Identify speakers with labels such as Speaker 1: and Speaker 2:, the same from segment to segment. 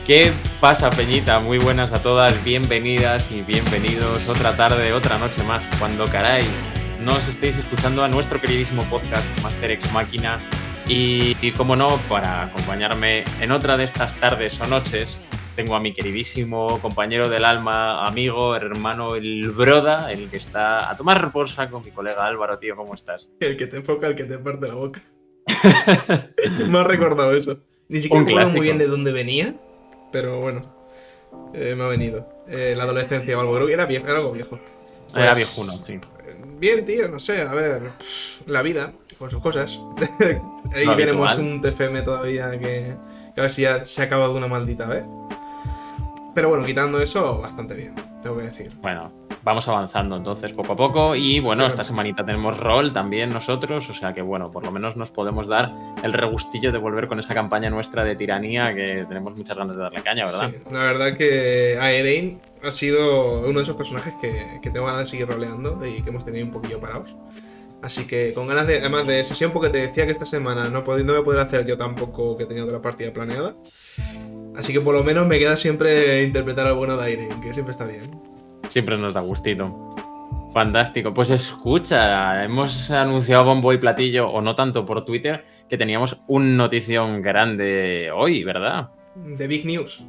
Speaker 1: ¿Qué pasa, Peñita? Muy buenas a todas, bienvenidas y bienvenidos otra tarde, otra noche más, cuando caray nos estéis escuchando a nuestro queridísimo podcast Master Ex Máquina. Y como no, para acompañarme en otra de estas tardes o noches, tengo a mi queridísimo compañero del alma, amigo, hermano, el broda, el que está a tomar por saco, mi colega Álvaro, tío, ¿cómo estás?
Speaker 2: El que te enfoca, el que te parte la boca. Me has recordado eso. Ni siquiera
Speaker 1: Un
Speaker 2: me acuerdo muy
Speaker 1: clásico.
Speaker 2: bien de dónde venía, pero bueno, me ha venido. La adolescencia o algo, creo que era algo viejo.
Speaker 1: Era viejuno,
Speaker 2: Pues,
Speaker 1: sí.
Speaker 2: bien, tío, no sé, a ver, la vida, con sus cosas.
Speaker 1: Lo
Speaker 2: Ahí tenemos
Speaker 1: habitual.
Speaker 2: un TFM todavía que a ver si ya se ha acabado de una maldita vez. Pero bueno, quitando eso, bastante bien, tengo que decir.
Speaker 1: Bueno, vamos avanzando entonces poco a poco y bueno, esta
Speaker 2: Claro.
Speaker 1: semanita tenemos rol también nosotros, o sea que bueno, por lo menos nos podemos dar el regustillo de volver con esa campaña nuestra de tiranía que tenemos muchas ganas de darle caña, ¿verdad?
Speaker 2: Sí, la verdad que Aeryn ha sido uno de esos personajes que tengo ganas de seguir roleando y que hemos tenido un poquillo parados. Así que con ganas de, además de sesión, porque te decía que esta semana no voy a poder hacer yo tampoco, que tenía otra partida planeada. Así que por lo menos me queda siempre interpretar al bueno de Aeryn, que siempre está bien.
Speaker 1: Siempre nos da gustito. Fantástico. Pues escucha, hemos anunciado bombo y platillo, o no tanto por Twitter, que teníamos una notición grande hoy, ¿verdad?
Speaker 2: The Big News.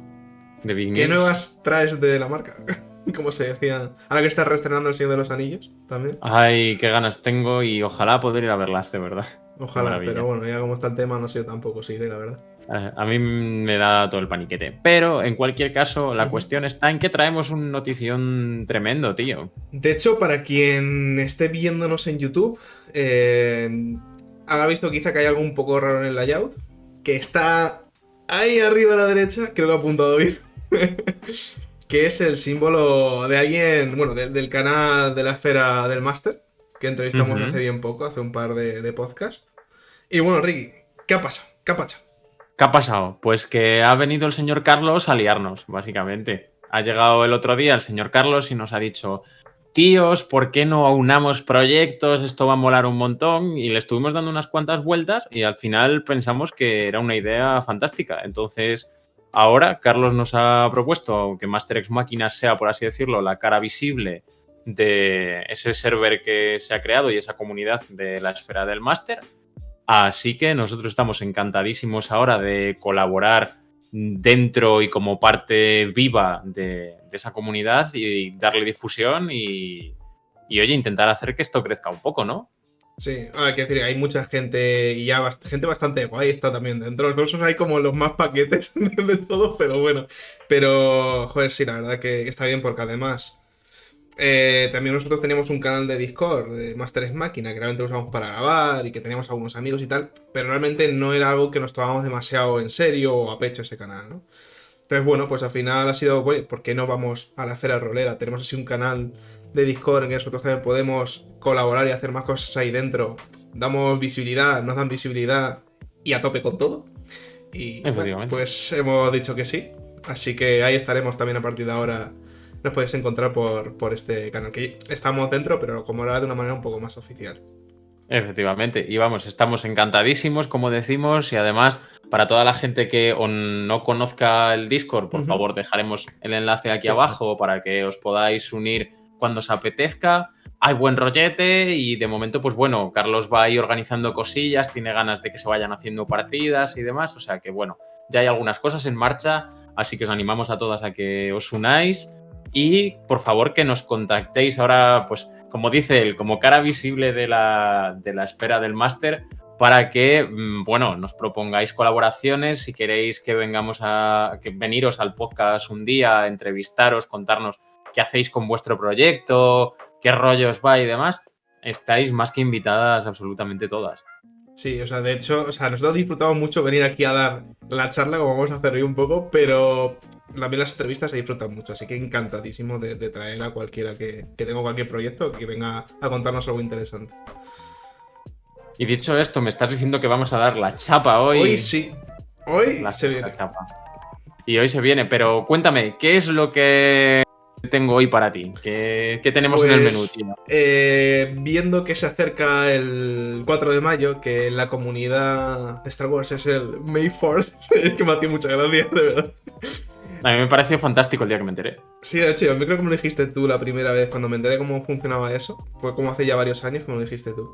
Speaker 1: De Big
Speaker 2: ¿Qué
Speaker 1: News.
Speaker 2: nuevas traes de la marca? Como se decía. Ahora que estás reestrenando El Señor de los Anillos, también.
Speaker 1: Ay, qué ganas tengo y ojalá poder ir a verlas, de verdad. Qué
Speaker 2: Ojalá, pero
Speaker 1: maravilla.
Speaker 2: bueno, ya como está el tema, no sé yo tampoco si iré, la verdad.
Speaker 1: A mí me da todo el paniquete. Pero, en cualquier caso, la
Speaker 2: Ujú.
Speaker 1: cuestión está en que traemos un notición tremendo, tío.
Speaker 2: De hecho, para quien esté viéndonos en YouTube, habrá visto quizá que hay algo un poco raro en el layout, que está ahí arriba a la derecha, creo que ha apuntado bien, que es el símbolo de alguien, bueno, del canal de la esfera del máster, que entrevistamos hace
Speaker 1: Ujú.
Speaker 2: bien poco, hace un par de podcasts. Y bueno, Ricky, ¿qué ha pasado? ¿Qué ha pasado?
Speaker 1: ¿Qué ha pasado? Pues que ha venido el señor Carlos a liarnos, básicamente. Ha llegado el otro día el señor Carlos y nos ha dicho, tíos, ¿por qué no aunamos proyectos? Esto va a molar un montón. Y le estuvimos dando unas cuantas vueltas y al final pensamos que era una idea fantástica. Entonces, ahora Carlos nos ha propuesto que Master X Máquinas sea, por así decirlo, la cara visible de ese server que se ha creado y esa comunidad de la esfera del máster. Así que nosotros estamos encantadísimos ahora de colaborar dentro y como parte viva de esa comunidad y darle difusión y, oye, intentar hacer que esto crezca un poco, ¿no?
Speaker 2: Sí, a ver, quiero decir, hay mucha gente y ya gente bastante guay está también dentro. Nosotros hay como los más paquetes de todo, pero bueno. Pero, joder, sí, la verdad que está bien porque además también nosotros teníamos un canal de Discord de Master X Máquina que realmente lo usamos para grabar y que teníamos algunos amigos y tal, pero realmente no era algo que nos tomábamos demasiado en serio o a pecho ese canal, ¿no? Entonces, bueno, pues al final ha sido, bueno, ¿por qué no vamos a la acera rolera? Tenemos así un canal de Discord en que nosotros también podemos colaborar y hacer más cosas ahí dentro. Damos visibilidad, nos dan visibilidad y a tope con todo. Y bueno,
Speaker 1: Efectivamente.
Speaker 2: pues hemos dicho que sí. Así que ahí estaremos también a partir de ahora. Nos podéis encontrar por este canal, que estamos dentro, pero como era de una manera un poco más oficial.
Speaker 1: Efectivamente. Y vamos, estamos encantadísimos, como decimos, y además, para toda la gente que o no conozca el Discord, por
Speaker 2: Ujú.
Speaker 1: favor, dejaremos el enlace aquí
Speaker 2: Sí.
Speaker 1: abajo para que os podáis unir cuando os apetezca. Hay buen rollete y de momento, pues bueno, Carlos va ahí organizando cosillas, tiene ganas de que se vayan haciendo partidas y demás, o sea que bueno, ya hay algunas cosas en marcha, así que os animamos a todas a que os unáis y por favor que nos contactéis ahora, pues como dice él, como cara visible de la esfera del máster, para que, bueno, nos propongáis colaboraciones, si queréis que veniros al podcast un día, entrevistaros, contarnos qué hacéis con vuestro proyecto, qué rollos va y demás, estáis más que invitadas absolutamente todas.
Speaker 2: Sí, o sea, de hecho, o sea, nosotros disfrutamos mucho venir aquí a dar la charla, como vamos a hacer hoy un poco, pero también las entrevistas se disfrutan mucho, así que encantadísimo de traer a cualquiera que tenga cualquier proyecto que venga a contarnos algo interesante.
Speaker 1: Y dicho esto, me estás diciendo que vamos a dar la chapa
Speaker 2: Hoy
Speaker 1: hoy,
Speaker 2: sí, hoy
Speaker 1: la
Speaker 2: se
Speaker 1: sexta
Speaker 2: viene.
Speaker 1: chapa. Y hoy se viene, pero cuéntame, ¿qué es lo que tengo hoy para ti? ¿Qué tenemos en el menú,
Speaker 2: Pues
Speaker 1: tío?
Speaker 2: viendo que se acerca el 4 de mayo, que en la comunidad de Star Wars es el May 4th, es que me hacía mucha gracia, de verdad.
Speaker 1: A mí me pareció fantástico el día que me enteré.
Speaker 2: Sí, de hecho, yo creo que me lo dijiste tú la primera vez cuando me enteré cómo funcionaba eso. Fue como hace ya varios años que me lo dijiste tú.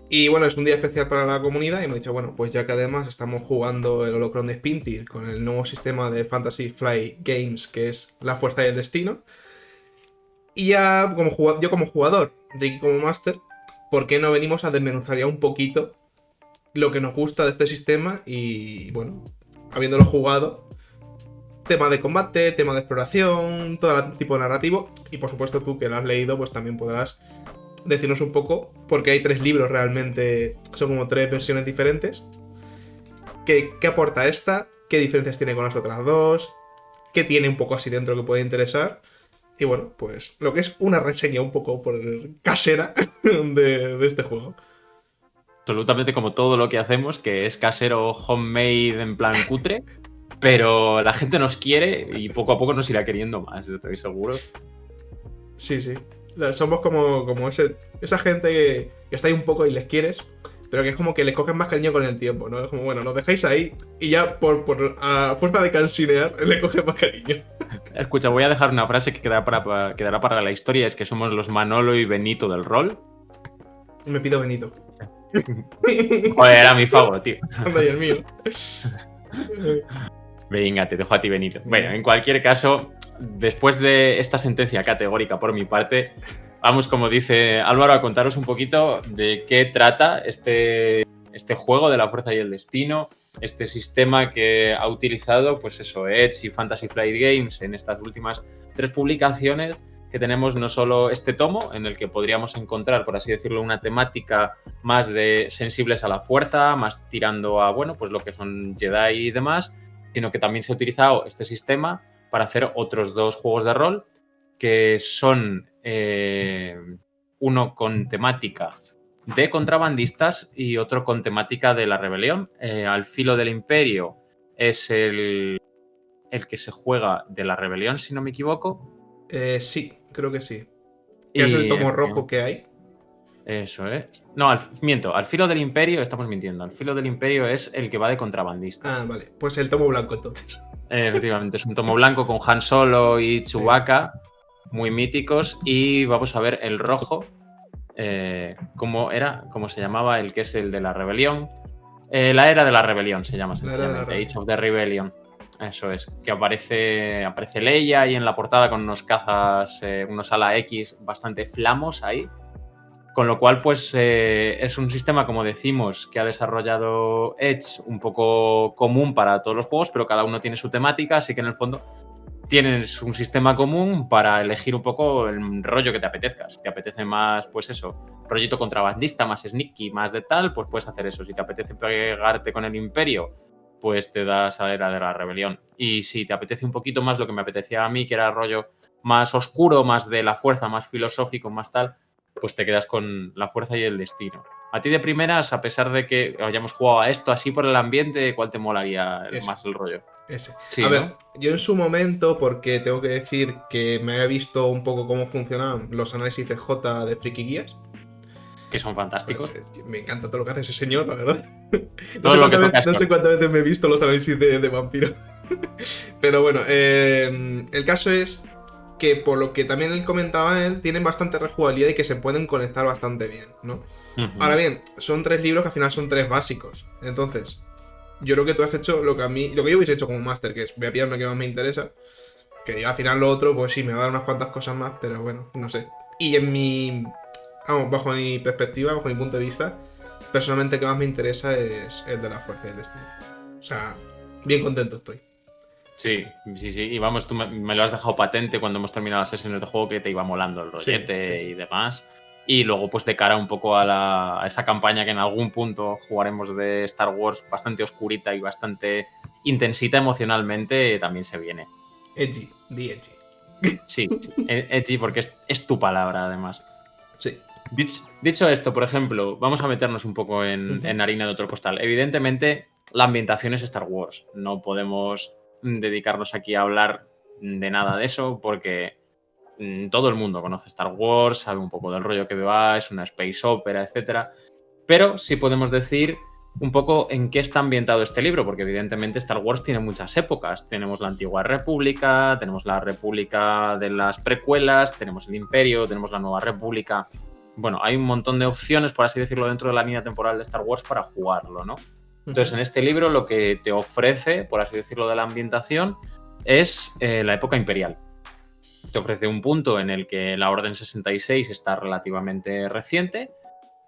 Speaker 2: Y bueno, es un día especial para la comunidad y me he dicho, bueno, pues ya que además estamos jugando el Holocron de Spintir con el nuevo sistema de Fantasy Flight Games, que es la fuerza y el destino, y ya yo como jugador, Ricky como máster, ¿por qué no venimos a desmenuzar ya un poquito lo que nos gusta de este sistema? Y bueno, habiéndolo jugado, tema de combate, tema de exploración, todo tipo de narrativo, y por supuesto tú que lo has leído, pues también podrás decirnos un poco, porque hay 3 libros realmente, son como 3 versiones diferentes. ¿Qué aporta esta? ¿Qué diferencias tiene con las otras dos? ¿Qué tiene un poco así dentro que puede interesar? Y bueno, pues lo que es una reseña un poco por casera de este juego.
Speaker 1: Absolutamente como todo lo que hacemos, que es casero, homemade, en plan cutre. Pero la gente nos quiere y poco a poco nos irá queriendo más, estoy seguro.
Speaker 2: Sí, sí. Somos como esa gente que está ahí un poco y les quieres, pero que es como que les cogen más cariño con el tiempo, ¿no? Es como, bueno, nos dejáis ahí y ya a fuerza de cansinear le cogen más cariño.
Speaker 1: Escucha, voy a dejar una frase que quedará para la historia, es que somos los Manolo y Benito del rol.
Speaker 2: Me pido Benito.
Speaker 1: Joder, era mi favor, tío.
Speaker 2: Anda, y el mío.
Speaker 1: Venga, te dejo a ti, Benito. Bueno, en cualquier caso, después de esta sentencia categórica por mi parte, vamos, como dice Álvaro, a contaros un poquito de qué trata este juego de la fuerza y el destino, este sistema que ha utilizado, pues eso, Edge y Fantasy Flight Games en estas últimas 3 publicaciones, que tenemos no solo este tomo, en el que podríamos encontrar, por así decirlo, una temática más de sensibles a la fuerza, más tirando a, bueno, pues lo que son Jedi y demás, sino que también se ha utilizado este sistema para hacer otros 2 juegos de rol, que son uno con temática de contrabandistas y otro con temática de la rebelión. Al filo del imperio es el que se juega de la rebelión, si no me equivoco.
Speaker 2: Sí, creo que sí. Que es el
Speaker 1: Y
Speaker 2: tomo rojo que hay.
Speaker 1: eso es. No, miento, al filo del imperio, estamos mintiendo. Al filo del imperio es el que va de contrabandistas.
Speaker 2: Ah, vale. Pues el tomo blanco entonces.
Speaker 1: Efectivamente, es un tomo blanco con Han Solo y Chewbacca,
Speaker 2: Sí.
Speaker 1: muy míticos. Y vamos a ver el rojo, ¿cómo se llamaba? El que es el de la rebelión. La era de la rebelión se llama sencillamente, Age of the Rebellion. Eso es, que aparece Leia ahí en la portada con unos cazas, unos ala X bastante flamos ahí. Con lo cual, pues es un sistema, como decimos, que ha desarrollado Edge un poco común para todos los juegos, pero cada uno tiene su temática, así que en el fondo tienes un sistema común para elegir un poco el rollo que te apetezca. Si te apetece más, pues eso, rollito contrabandista, más sneaky, más de tal, pues puedes hacer eso. Si te apetece pegarte con el imperio, pues te das a la era de la rebelión. Y si te apetece un poquito más lo que me apetecía a mí, que era rollo más oscuro, más de la fuerza, más filosófico, más tal, pues te quedas con la fuerza y el destino. A ti de primeras, a pesar de que hayamos jugado a esto así por el ambiente, ¿cuál te molaría más el rollo?
Speaker 2: Ese.
Speaker 1: Sí,
Speaker 2: A ver,
Speaker 1: ¿no?
Speaker 2: yo en su momento, porque tengo que decir que me había visto un poco cómo funcionaban los análisis de J de Friki Guías.
Speaker 1: Que son fantásticos.
Speaker 2: Pues, me encanta todo lo que hace ese señor, la verdad.
Speaker 1: Todo lo que toca es
Speaker 2: No sé cuántas veces me he visto los análisis de Vampiro. Pero bueno, el caso es que por lo que también él comentaba, tienen bastante rejugabilidad y que se pueden conectar bastante bien, ¿no? Ahora bien, son 3 libros que al final son 3 básicos. Entonces, yo creo que tú has hecho lo que yo hubiese hecho como máster, que es voy a pillar lo que más me interesa. Que al final lo otro, pues sí, me va a dar unas cuantas cosas más, pero bueno, no sé. Y bajo mi perspectiva, bajo mi punto de vista, personalmente el que más me interesa es el de la fuerza del destino. O sea, bien contento estoy.
Speaker 1: Sí, sí, sí. Y vamos, tú me lo has dejado patente cuando hemos terminado las sesiones de juego que te iba molando el rollete
Speaker 2: Sí.
Speaker 1: y demás. Y luego, pues de cara un poco a esa campaña que en algún punto jugaremos de Star Wars bastante oscurita y bastante intensita emocionalmente, también se viene.
Speaker 2: Edgy, the edgy.
Speaker 1: Sí, sí. Edgy, porque es tu palabra, además.
Speaker 2: Sí.
Speaker 1: Dicho esto, por ejemplo, vamos a meternos un poco en harina de otro costal. Evidentemente, la ambientación es Star Wars. No podemos dedicarnos aquí a hablar de nada de eso porque todo el mundo conoce Star Wars, sabe un poco del rollo que va, es una space opera, etc. Pero sí podemos decir un poco en qué está ambientado este libro, porque evidentemente Star Wars tiene muchas épocas. Tenemos la Antigua República, tenemos la República de las precuelas, tenemos el Imperio, tenemos la Nueva República. Bueno, hay un montón de opciones, por así decirlo, dentro de la línea temporal de Star Wars para jugarlo, ¿no? Entonces, en este libro lo que te ofrece, por así decirlo, de la ambientación es la época imperial. Te ofrece un punto en el que la Orden 66 está relativamente reciente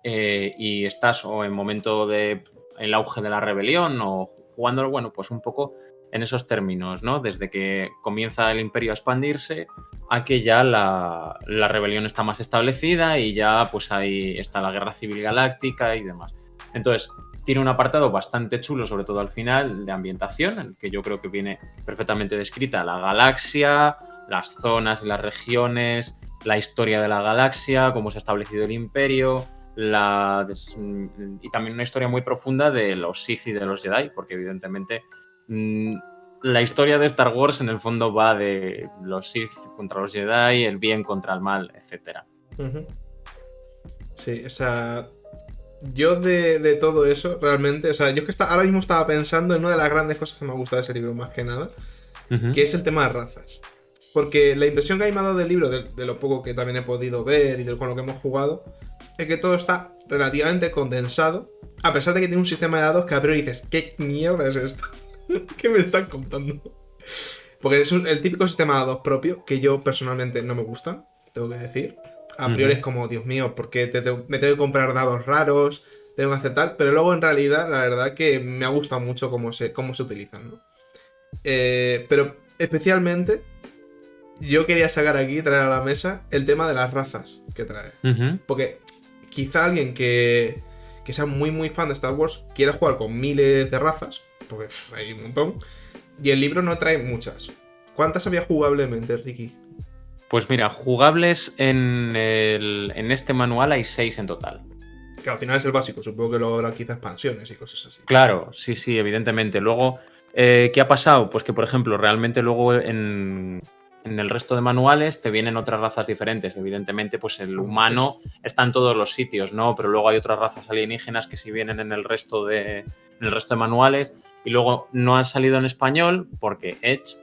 Speaker 1: y estás o en momento de el auge de la rebelión o jugándolo, bueno, pues un poco en esos términos, ¿no? Desde que comienza el imperio a expandirse a que ya la rebelión está más establecida y ya pues ahí está la guerra civil galáctica y demás. Entonces, tiene un apartado bastante chulo, sobre todo al final, de ambientación, en el que yo creo que viene perfectamente descrita la galaxia, las zonas y las regiones, la historia de la galaxia, cómo se ha establecido el imperio, y también una historia muy profunda de los Sith y de los Jedi, porque evidentemente la historia de Star Wars en el fondo va de los Sith contra los Jedi, el bien contra el mal, etc.
Speaker 2: Sí, o sea, yo de todo eso, realmente, o sea, yo que ahora mismo estaba pensando en una de las grandes cosas que me ha gustado de ese libro, más que nada, que es el tema de razas. Porque la impresión que me ha dado del libro, de lo poco que también he podido ver y con lo que hemos jugado, es que todo está relativamente condensado, a pesar de que tiene un sistema de dados que a priori dices, ¿qué mierda es esto? ¿Qué me están contando? Porque es el típico sistema de dados propio que yo personalmente no me gusta, tengo que decir. A priori es como, Dios mío, ¿por qué me tengo que comprar dados raros? Tengo que hacer tal. Pero luego en realidad, la verdad que me ha gustado mucho cómo se utilizan, ¿no? Pero especialmente yo quería sacar aquí, traer a la mesa, el tema de las razas que trae. Porque quizá alguien que sea muy muy fan de Star Wars quiera jugar con miles de razas, porque hay un montón, y el libro no trae muchas. ¿Cuántas había jugablemente, Ricky?
Speaker 1: Pues mira, jugables en este manual hay 6 en total.
Speaker 2: Que al final es el básico, supongo que luego habrá quizá expansiones y cosas así.
Speaker 1: Claro, sí, evidentemente. Luego, ¿qué ha pasado? Pues que, por ejemplo, realmente luego en el resto de manuales te vienen otras razas diferentes. Evidentemente, pues el humano está en todos los sitios, ¿no? Pero luego hay otras razas alienígenas que sí vienen en el resto de manuales y luego no han salido en español porque Edge,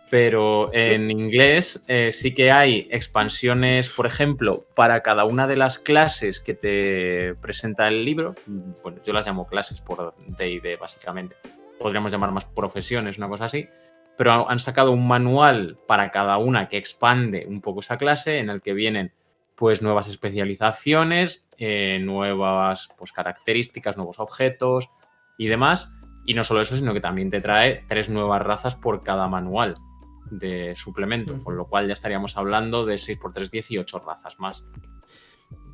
Speaker 1: pero en inglés sí que hay expansiones, por ejemplo, para cada una de las clases que te presenta el libro. Bueno, yo las llamo clases por D&D, básicamente. Podríamos llamar más profesiones, una cosa así. Pero han sacado un manual para cada una que expande un poco esa clase, en el que vienen pues nuevas especializaciones, nuevas pues, características, nuevos objetos y demás. Y no solo eso, sino que también te trae 3 nuevas razas por cada manual de suplemento, con lo cual ya estaríamos hablando de 6×3, 18 razas más.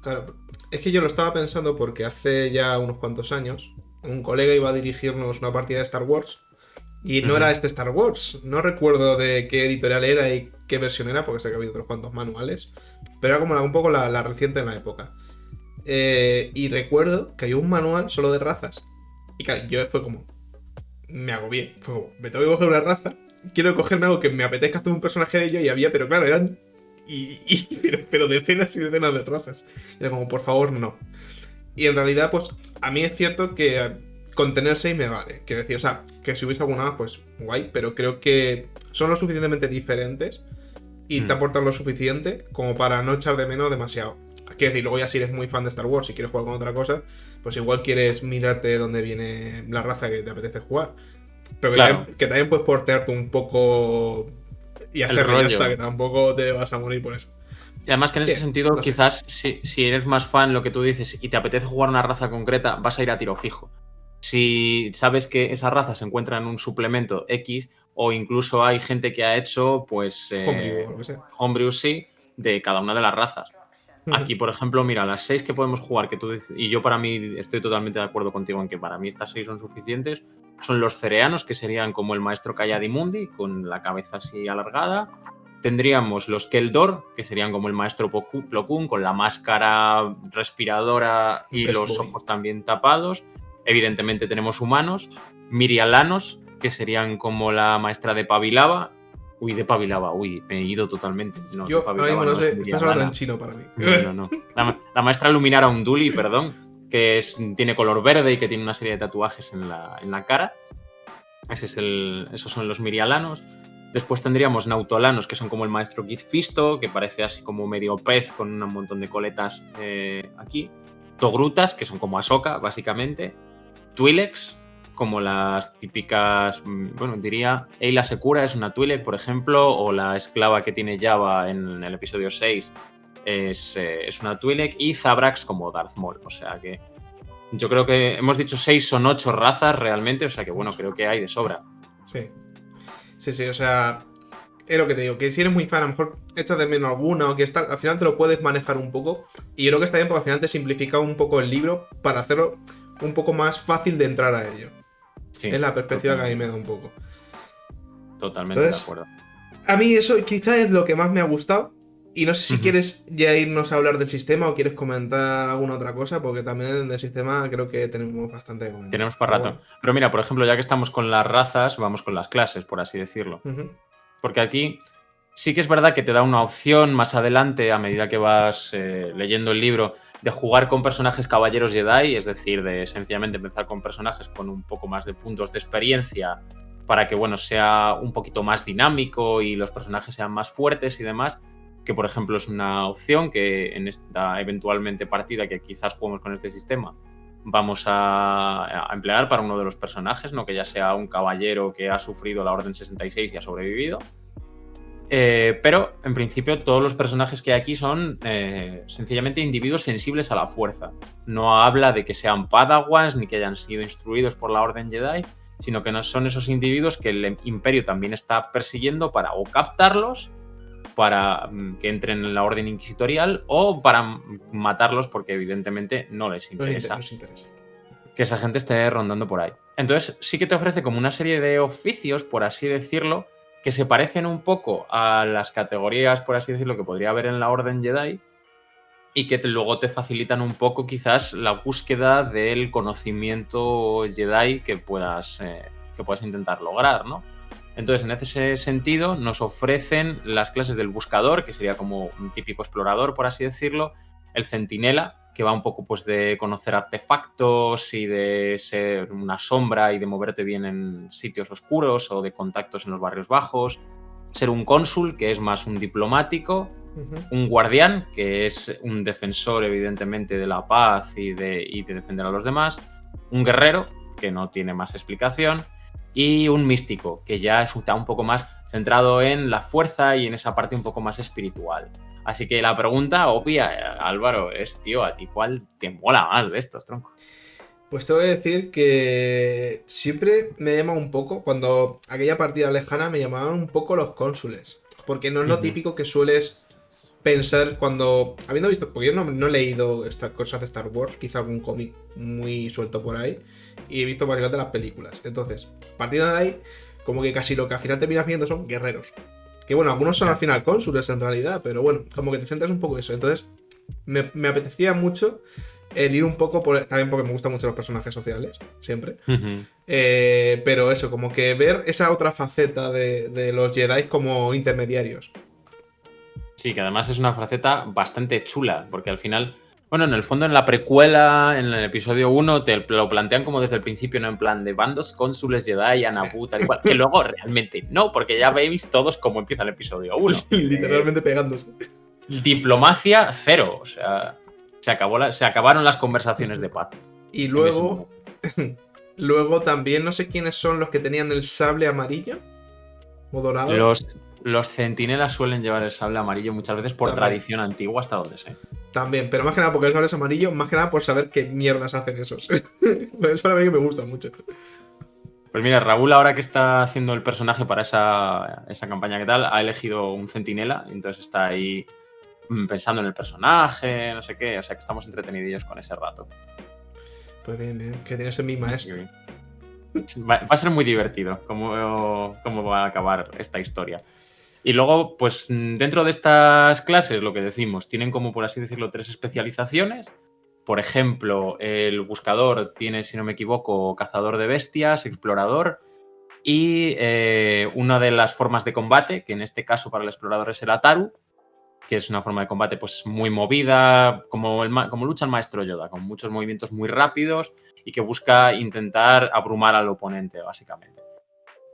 Speaker 2: Claro, es que yo lo estaba pensando porque hace ya unos cuantos años un colega iba a dirigirnos una partida de Star Wars y no era este Star Wars, no recuerdo de qué editorial era y qué versión era, porque sé que había otros cuantos manuales, pero era como un poco la reciente en la época. Y recuerdo que hay un manual solo de razas. Y claro, yo fue como, me agobié, fue como, me tengo que coger una raza, quiero cogerme algo que me apetezca hacer un personaje de ello y había, pero claro, eran pero decenas y decenas de razas. Era como, por favor, no. Y en realidad, pues, a mí es cierto que con tener 6 me vale. Quiero decir, o sea, que si hubiese alguna más, pues guay, pero creo que son lo suficientemente diferentes y te aportan lo suficiente como para no echar de menos demasiado. Quiero decir, luego ya si eres muy fan de Star Wars y quieres jugar con otra cosa, pues igual quieres mirarte de dónde viene la raza que te apetece jugar. Pero que,
Speaker 1: claro,
Speaker 2: que también puedes portearte un poco y hacerlo ya está, que tampoco te vas a morir por eso.
Speaker 1: Y además que en ese sentido, no quizás si eres más fan, lo que tú dices, y te apetece jugar una raza concreta, vas a ir a tiro fijo. Si sabes que esa raza se encuentra en un suplemento X, o incluso hay gente que ha hecho, pues, homebrew sí, de cada una de las razas. Aquí, por ejemplo, mira, las 6 que podemos jugar, que tú dices, y yo para mí estoy totalmente de acuerdo contigo en que para mí estas 6 son suficientes, son los cereanos, que serían como el maestro Calladimundi, con la cabeza así alargada. Tendríamos los Keldor, que serían como el maestro Plo Koon, con la máscara respiradora y los ojos también tapados. Evidentemente tenemos humanos. Mirialanos, que serían como la maestra de Pavilava. De Pavilava, me he ido totalmente. No,
Speaker 2: yo ahora mismo no sé, estás hablando en chino para mí.
Speaker 1: No. La maestra Luminara Unduli, perdón, tiene color verde y que tiene una serie de tatuajes en la cara. Esos son los mirialanos. Después tendríamos nautolanos, que son como el maestro Kid Fisto, que parece así como medio pez con un montón de coletas aquí. Togrutas, que son como Ahsoka, básicamente. Twi'leks, como las típicas, bueno, diría, Ayla Secura es una Twi'lek, por ejemplo, o la esclava que tiene Jabba en el episodio 6 es una Twi'lek, y Zabrax como Darth Maul. O sea que yo creo que hemos dicho 6 son 8 razas realmente, o sea que bueno, creo que hay de sobra.
Speaker 2: Sí. Sí, o sea, es lo que te digo, que si eres muy fan, a lo mejor echas de menos alguna o que está, al final te lo puedes manejar un poco. Y yo creo que está bien porque al final te simplifica un poco el libro para hacerlo un poco más fácil de entrar a ello.
Speaker 1: Sí,
Speaker 2: es la perspectiva
Speaker 1: totalmente.
Speaker 2: que a mí me da un poco.
Speaker 1: Totalmente
Speaker 2: Entonces,
Speaker 1: de acuerdo.
Speaker 2: a mí eso quizás es lo que más me ha gustado. Y no sé si
Speaker 1: Uh-huh.
Speaker 2: quieres ya irnos a hablar del sistema o quieres comentar alguna otra cosa, porque también en el sistema creo que tenemos bastante que comentar.
Speaker 1: Tenemos para
Speaker 2: Pero
Speaker 1: rato.
Speaker 2: bueno.
Speaker 1: Pero mira, por ejemplo, ya que estamos con las razas, vamos con las clases, por así decirlo.
Speaker 2: Uh-huh.
Speaker 1: Porque aquí sí que es verdad que te da una opción más adelante, a medida que vas leyendo el libro, de jugar con personajes caballeros Jedi, es decir, de sencillamente empezar con personajes con un poco más de puntos de experiencia para que, bueno, sea un poquito más dinámico y los personajes sean más fuertes y demás, que por ejemplo es una opción que en esta eventualmente partida que quizás juguemos con este sistema vamos a emplear para uno de los personajes, no que ya sea un caballero que ha sufrido la Orden 66 y ha sobrevivido. Pero en principio todos los personajes que hay aquí son sencillamente individuos sensibles a la fuerza. No habla de que sean padawans ni que hayan sido instruidos por la Orden Jedi, sino que no son esos individuos que el Imperio también está persiguiendo para o captarlos, para que entren en la Orden Inquisitorial, o para matarlos porque evidentemente no les interesa
Speaker 2: Nos interesa.
Speaker 1: que esa gente esté rondando por ahí. Entonces sí que te ofrece como una serie de oficios, por así decirlo, que se parecen un poco a las categorías, por así decirlo, que podría haber en la Orden Jedi, y que luego te facilitan un poco quizás la búsqueda del conocimiento Jedi que puedas intentar lograr, ¿no? Entonces, en ese sentido, nos ofrecen las clases del buscador, que sería como un típico explorador, por así decirlo, el centinela, que va un poco pues de conocer artefactos y de ser una sombra y de moverte bien en sitios oscuros o de contactos en los barrios bajos, ser un cónsul, que es más un diplomático, un guardián, que es un defensor evidentemente de la paz y de defender a los demás, un guerrero, que no tiene más explicación, y un místico, que ya está un poco más centrado en la fuerza y en esa parte un poco más espiritual. Así que la pregunta obvia, Álvaro, es, tío, ¿a ti cuál te mola más de estos, tronco?
Speaker 2: Pues te voy a decir que siempre me llama un poco, cuando aquella partida lejana me llamaban un poco los cónsules. Porque no es lo típico que sueles pensar cuando... Habiendo visto, porque yo no he leído estas cosas de Star Wars, quizá algún cómic muy suelto por ahí, y he visto básicamente las películas. Entonces, partiendo de ahí, como que casi lo que al final terminas viendo son guerreros. Que bueno, algunos son al final cónsules en realidad, pero bueno, como que te centras un poco en eso. Entonces, me apetecía mucho el ir un poco por, también porque me gustan mucho los personajes sociales, siempre. Pero eso, como que ver esa otra faceta de los Jedi como intermediarios.
Speaker 1: Sí, que además es una faceta bastante chula, porque al final, bueno, en el fondo en la precuela, en el episodio 1, te lo plantean como desde el principio, no en plan de bandos cónsules Jedi, Naboo, tal y cual, que luego realmente no, porque ya veis todos cómo empieza el episodio 1.
Speaker 2: Literalmente pegándose.
Speaker 1: Diplomacia cero, o sea, se acabaron las conversaciones de paz.
Speaker 2: Y luego, luego también no sé quiénes son los que tenían el sable amarillo o dorado.
Speaker 1: Los centinelas suelen llevar el sable amarillo muchas veces por
Speaker 2: También.
Speaker 1: tradición antigua, hasta donde sé.
Speaker 2: También, pero más que nada porque el sable es amarillo, más que nada por saber qué mierdas hacen esos. El sable amarillo me gusta mucho.
Speaker 1: Pues mira, Raúl, ahora que está haciendo el personaje para esa campaña que tal, ha elegido un centinela, entonces está ahí pensando en el personaje, no sé qué, o sea que estamos entretenidillos con ese rato.
Speaker 2: Pues bien, que tienes en mi maestro.
Speaker 1: Va a ser muy divertido cómo va a acabar esta historia. Y luego, pues dentro de estas clases, lo que decimos, tienen como, por así decirlo, 3 especializaciones. Por ejemplo, el buscador tiene, si no me equivoco, cazador de bestias, explorador, y una de las formas de combate, que en este caso para el explorador es el Ataru, que es una forma de combate pues muy movida, como lucha el maestro Yoda, con muchos movimientos muy rápidos y que busca intentar abrumar al oponente, básicamente.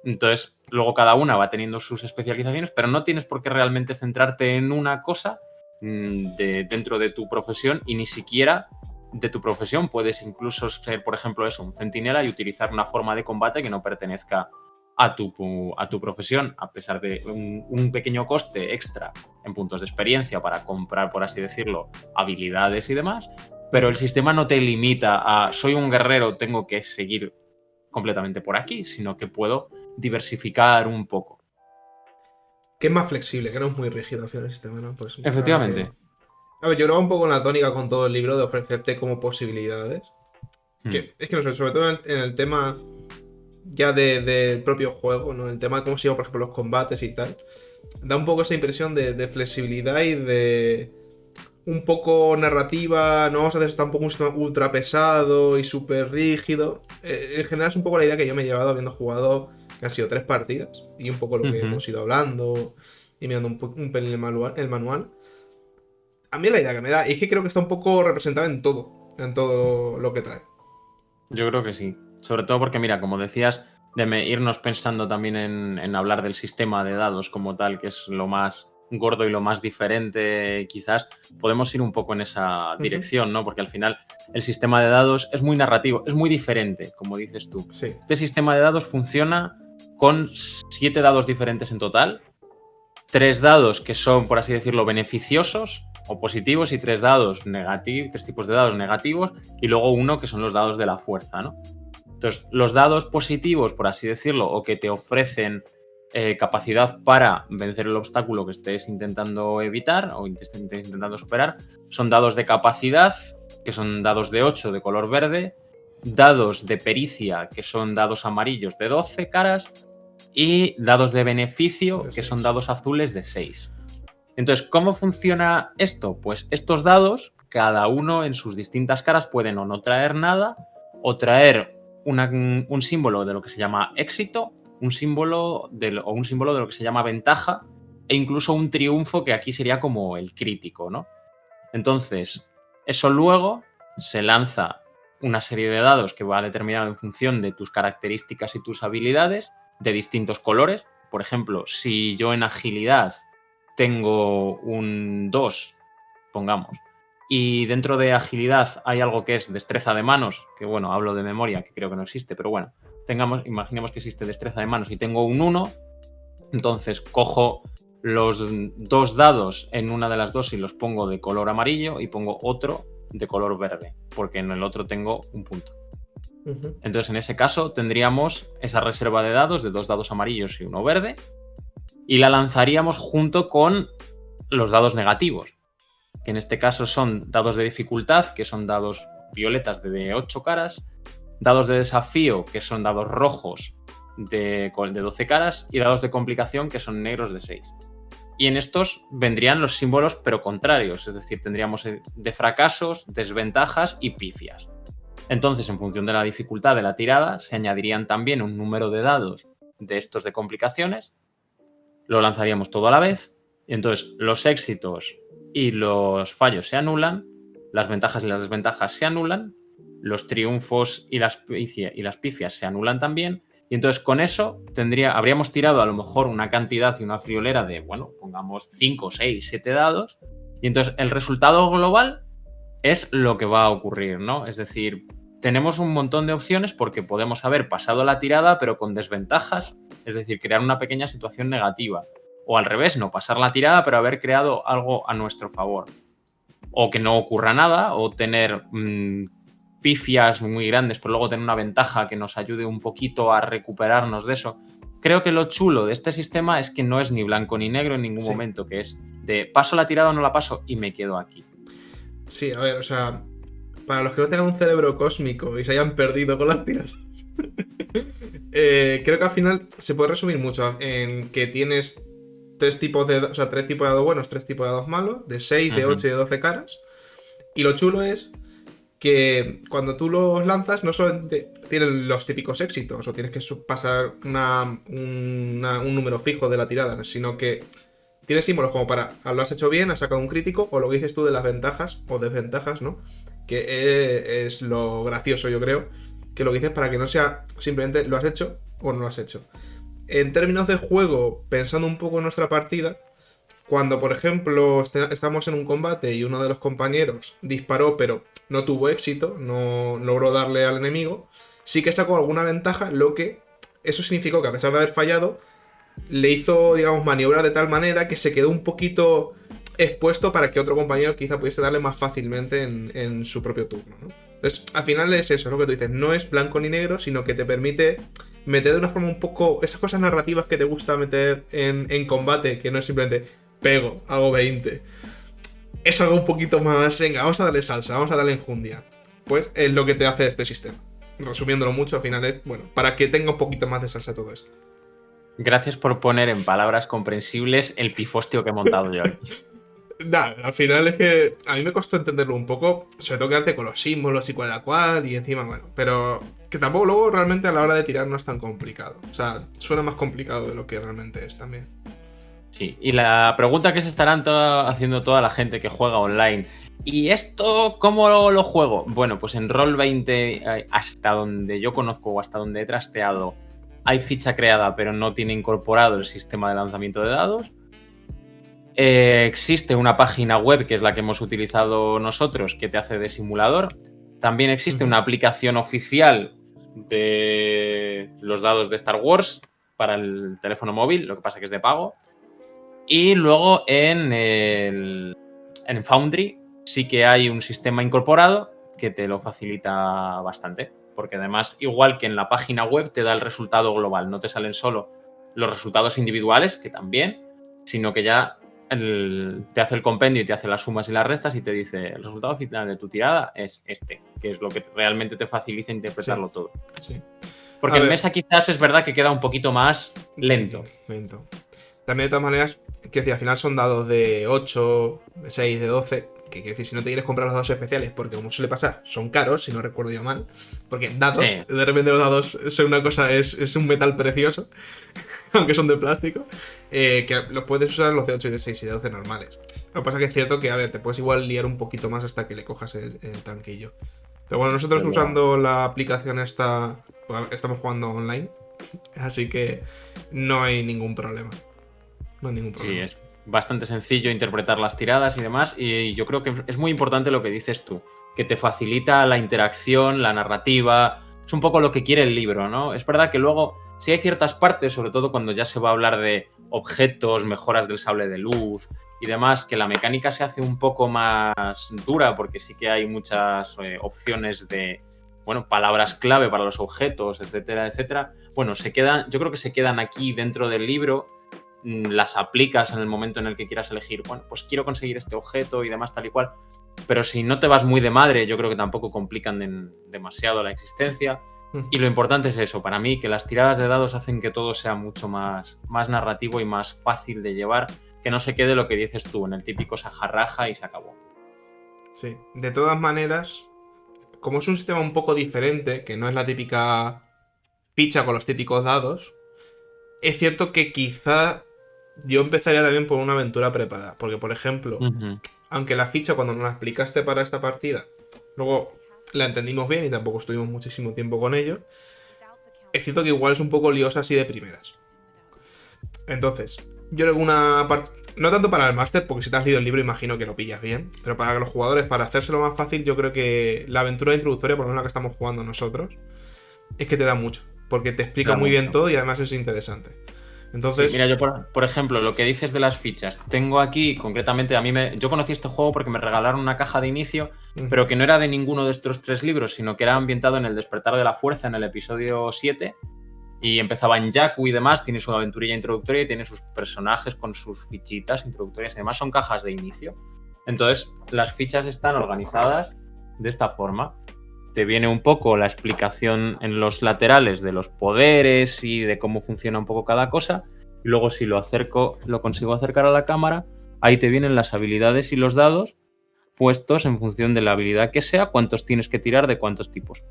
Speaker 1: Entonces, luego cada una va teniendo sus especializaciones, pero no tienes por qué realmente centrarte en una cosa dentro de tu profesión, y ni siquiera de tu profesión. Puedes incluso ser, por ejemplo, eso, un centinela y utilizar una forma de combate que no pertenezca a tu profesión, a pesar de un pequeño coste extra en puntos de experiencia para comprar, por así decirlo, habilidades y demás, pero el sistema no te limita a soy un guerrero, tengo que seguir completamente por aquí, sino que puedo diversificar un poco.
Speaker 2: Que es más flexible, que no es muy rígido al final el sistema, ¿no? Pues la verdad que...
Speaker 1: Efectivamente.
Speaker 2: A ver, yo creo un poco en la tónica con todo el libro de ofrecerte como posibilidades. Que es que no sé, sobre todo en el tema ya del propio juego, ¿no? El tema de cómo se llevan, por ejemplo, los combates y tal. Da un poco esa impresión de flexibilidad y de un poco narrativa. No vamos a hacer tampoco un sistema ultra pesado y súper rígido. En general es un poco la idea que yo me he llevado habiendo jugado, que han sido 3 partidas, y un poco lo que hemos ido hablando y mirando un pelín el manual. A mí la idea que me da, y es que creo que está un poco representada en todo lo que trae.
Speaker 1: Yo creo que sí. Sobre todo porque, mira, como decías, irnos pensando también en hablar del sistema de dados como tal, que es lo más gordo y lo más diferente, quizás, podemos ir un poco en esa dirección, ¿no? Porque al final el sistema de dados es muy narrativo, es muy diferente, como dices tú.
Speaker 2: Sí.
Speaker 1: Este sistema de dados funciona con 7 dados diferentes en total, 3 dados que son, por así decirlo, beneficiosos o positivos, y 3 dados negativos, 3 tipos de dados negativos, y luego uno que son los dados de la fuerza, ¿no? Entonces, los dados positivos, por así decirlo, o que te ofrecen capacidad para vencer el obstáculo que estés intentando evitar o estés intentando superar, son dados de capacidad, que son dados de 8 de color verde, dados de pericia, que son dados amarillos de 12 caras, y dados de beneficio, que son dados azules de 6. Entonces, ¿cómo funciona esto? Pues estos dados, cada uno en sus distintas caras, pueden o no traer nada, o traer un símbolo de lo que se llama éxito, un símbolo de lo que se llama ventaja, e incluso un triunfo, que aquí sería como el crítico, ¿no? Entonces, eso luego se lanza una serie de dados que va determinado en función de tus características y tus habilidades, de distintos colores. Por ejemplo, si yo en agilidad tengo un 2, pongamos, y dentro de agilidad hay algo que es destreza de manos, que bueno, hablo de memoria, que creo que no existe, pero bueno, imaginemos que existe destreza de manos y tengo un 1, entonces cojo los 2 dados en una de las dos y los pongo de color amarillo, y pongo otro de color verde, porque en el otro tengo un punto. Entonces, en ese caso, tendríamos esa reserva de dados de 2 dados amarillos y 1 verde, y la lanzaríamos junto con los dados negativos, que en este caso son dados de dificultad, que son dados violetas de 8 caras, dados de desafío, que son dados rojos de 12 caras, y dados de complicación, que son negros de 6. Y en estos vendrían los símbolos, pero contrarios, es decir, tendríamos de fracasos, desventajas y pifias. Entonces, en función de la dificultad de la tirada, se añadirían también un número de dados de estos de complicaciones, lo lanzaríamos todo a la vez, y entonces los éxitos y los fallos se anulan, las ventajas y las desventajas se anulan, los triunfos y las pifias se anulan también, y entonces con eso habríamos tirado a lo mejor una cantidad y una friolera de, bueno, pongamos 5, 6, 7 dados, y entonces el resultado global es lo que va a ocurrir, ¿no? Es decir, tenemos un montón de opciones porque podemos haber pasado la tirada pero con desventajas, es decir, crear una pequeña situación negativa. O al revés, no pasar la tirada pero haber creado algo a nuestro favor. O que no ocurra nada, o tener pifias muy grandes pero luego tener una ventaja que nos ayude un poquito a recuperarnos de eso. Creo que lo chulo de este sistema es que no es ni blanco ni negro en ningún momento, que es de paso la tirada o no la paso y me quedo aquí.
Speaker 2: Sí, a ver, o sea, para los que no tengan un cerebro cósmico y se hayan perdido con las tiradas, creo que al final se puede resumir mucho en que tienes 3 tipos de dados buenos, 3 tipos de dados malos, de 6, de 8 y de 12 caras. Y lo chulo es que cuando tú los lanzas no solamente tienen los típicos éxitos o tienes que pasar un número fijo de la tirada, sino que tienes símbolos como para, lo has hecho bien, has sacado un crítico, o lo que dices tú de las ventajas o desventajas, ¿no? Que es lo gracioso, yo creo, que lo que dices para que no sea simplemente lo has hecho o no lo has hecho. En términos de juego, pensando un poco en nuestra partida, cuando, por ejemplo, estamos en un combate y uno de los compañeros disparó, pero no tuvo éxito, no logró darle al enemigo, sí que sacó alguna ventaja, lo que eso significó que a pesar de haber fallado, le hizo, digamos, maniobrar de tal manera que se quedó un poquito expuesto para que otro compañero quizá pudiese darle más fácilmente en su propio turno, ¿no? Entonces, al final es eso, es lo que tú dices, no es blanco ni negro, sino que te permite meter de una forma un poco esas cosas narrativas que te gusta meter en combate, que no es simplemente pego, hago 20. Es algo un poquito más, venga, vamos a darle salsa, vamos a darle enjundia. Pues es lo que te hace este sistema. Resumiéndolo mucho, al final es, bueno, para que tenga un poquito más de salsa todo esto.
Speaker 1: Gracias por poner en palabras comprensibles el pifostio que he montado yo aquí.
Speaker 2: Nada, al final es que a mí me costó entenderlo un poco, sobre todo quedarte con los símbolos y cuál a cual, y encima, bueno, pero que tampoco luego realmente a la hora de tirar no es tan complicado. O sea, suena más complicado de lo que realmente es también.
Speaker 1: Sí, y la pregunta que se estarán haciendo toda la gente que juega online. ¿Y esto cómo lo juego? Bueno, pues en Roll20, hasta donde yo conozco o hasta donde he trasteado, hay ficha creada, pero no tiene incorporado el sistema de lanzamiento de dados. Existe una página web, que es la que hemos utilizado nosotros, que te hace de simulador. También existe una aplicación oficial de los dados de Star Wars para el teléfono móvil, lo que pasa que es de pago. Y luego en Foundry sí que hay un sistema incorporado que te lo facilita bastante, porque además, igual que en la página web, te da el resultado global. No te salen solo los resultados individuales, que también, sino que ya te hace el compendio y te hace las sumas y las restas y te dice el resultado final de tu tirada es este, que es lo que realmente te facilita interpretarlo todo.
Speaker 2: Sí.
Speaker 1: Porque el Mesa quizás es verdad que queda un poquito más lento.
Speaker 2: Lento. También de todas maneras, que decir, al final son dados de 8, de 6, de 12. Que quiere decir, si no te quieres comprar los dados especiales, porque como suele pasar, son caros, si no recuerdo yo mal. Porque dados, sí. De repente los dados son una cosa, es un metal precioso, aunque son de plástico. Que los puedes usar los de 8 y de 6 y de 12 normales. Lo que pasa que es cierto que, a ver, te puedes igual liar un poquito más hasta que le cojas el tranquillo. Pero bueno, nosotros usando la aplicación esta, estamos jugando online. Así que no hay ningún problema. No hay ningún problema.
Speaker 1: Sí, es bastante sencillo interpretar las tiradas y demás. Y yo creo que es muy importante lo que dices tú, que te facilita la interacción, la narrativa. Es un poco lo que quiere el libro, ¿no? Es verdad que luego, sí hay ciertas partes, sobre todo cuando ya se va a hablar de objetos, mejoras del sable de luz y demás, que la mecánica se hace un poco más dura, porque sí que hay muchas opciones de, bueno, palabras clave para los objetos, etcétera, etcétera. Bueno, yo creo que se quedan aquí dentro del libro, las aplicas en el momento en el que quieras elegir, bueno, pues quiero conseguir este objeto y demás tal y cual, pero si no te vas muy de madre, yo creo que tampoco complican demasiado la existencia. Y lo importante es eso, para mí, que las tiradas de dados hacen que todo sea mucho más narrativo y más fácil de llevar, que no se quede lo que dices tú, en el típico sajarraja y se acabó.
Speaker 2: Sí, de todas maneras, como es un sistema un poco diferente, que no es la típica ficha con los típicos dados, es cierto que quizá yo empezaría también por una aventura preparada. Porque, por ejemplo, aunque la ficha cuando nos la explicaste para esta partida, luego la entendimos bien y tampoco estuvimos muchísimo tiempo con ello, es cierto que igual es un poco liosa así de primeras. Entonces, yo creo que una parte... No tanto para el máster, porque si te has leído el libro imagino que lo pillas bien, pero para los jugadores, para hacérselo más fácil, yo creo que la aventura introductoria, por lo menos la que estamos jugando nosotros, es que te da mucho, porque te explica muy bien todo y además es interesante. Entonces...
Speaker 1: Sí, mira, yo por ejemplo, lo que dices de las fichas, tengo aquí concretamente, yo conocí este juego porque me regalaron una caja de inicio, pero que no era de ninguno de estos 3 libros, sino que era ambientado en el Despertar de la Fuerza, en el episodio 7, y empezaba en Jakku y demás, tiene su aventurilla introductoria y tiene sus personajes con sus fichitas introductorias y demás, son cajas de inicio. Entonces, las fichas están organizadas de esta forma. Te viene un poco la explicación en los laterales de los poderes y de cómo funciona un poco cada cosa. Y luego si lo consigo acercar a la cámara, ahí te vienen las habilidades y los dados puestos en función de la habilidad que sea, cuántos tienes que tirar de cuántos tipos.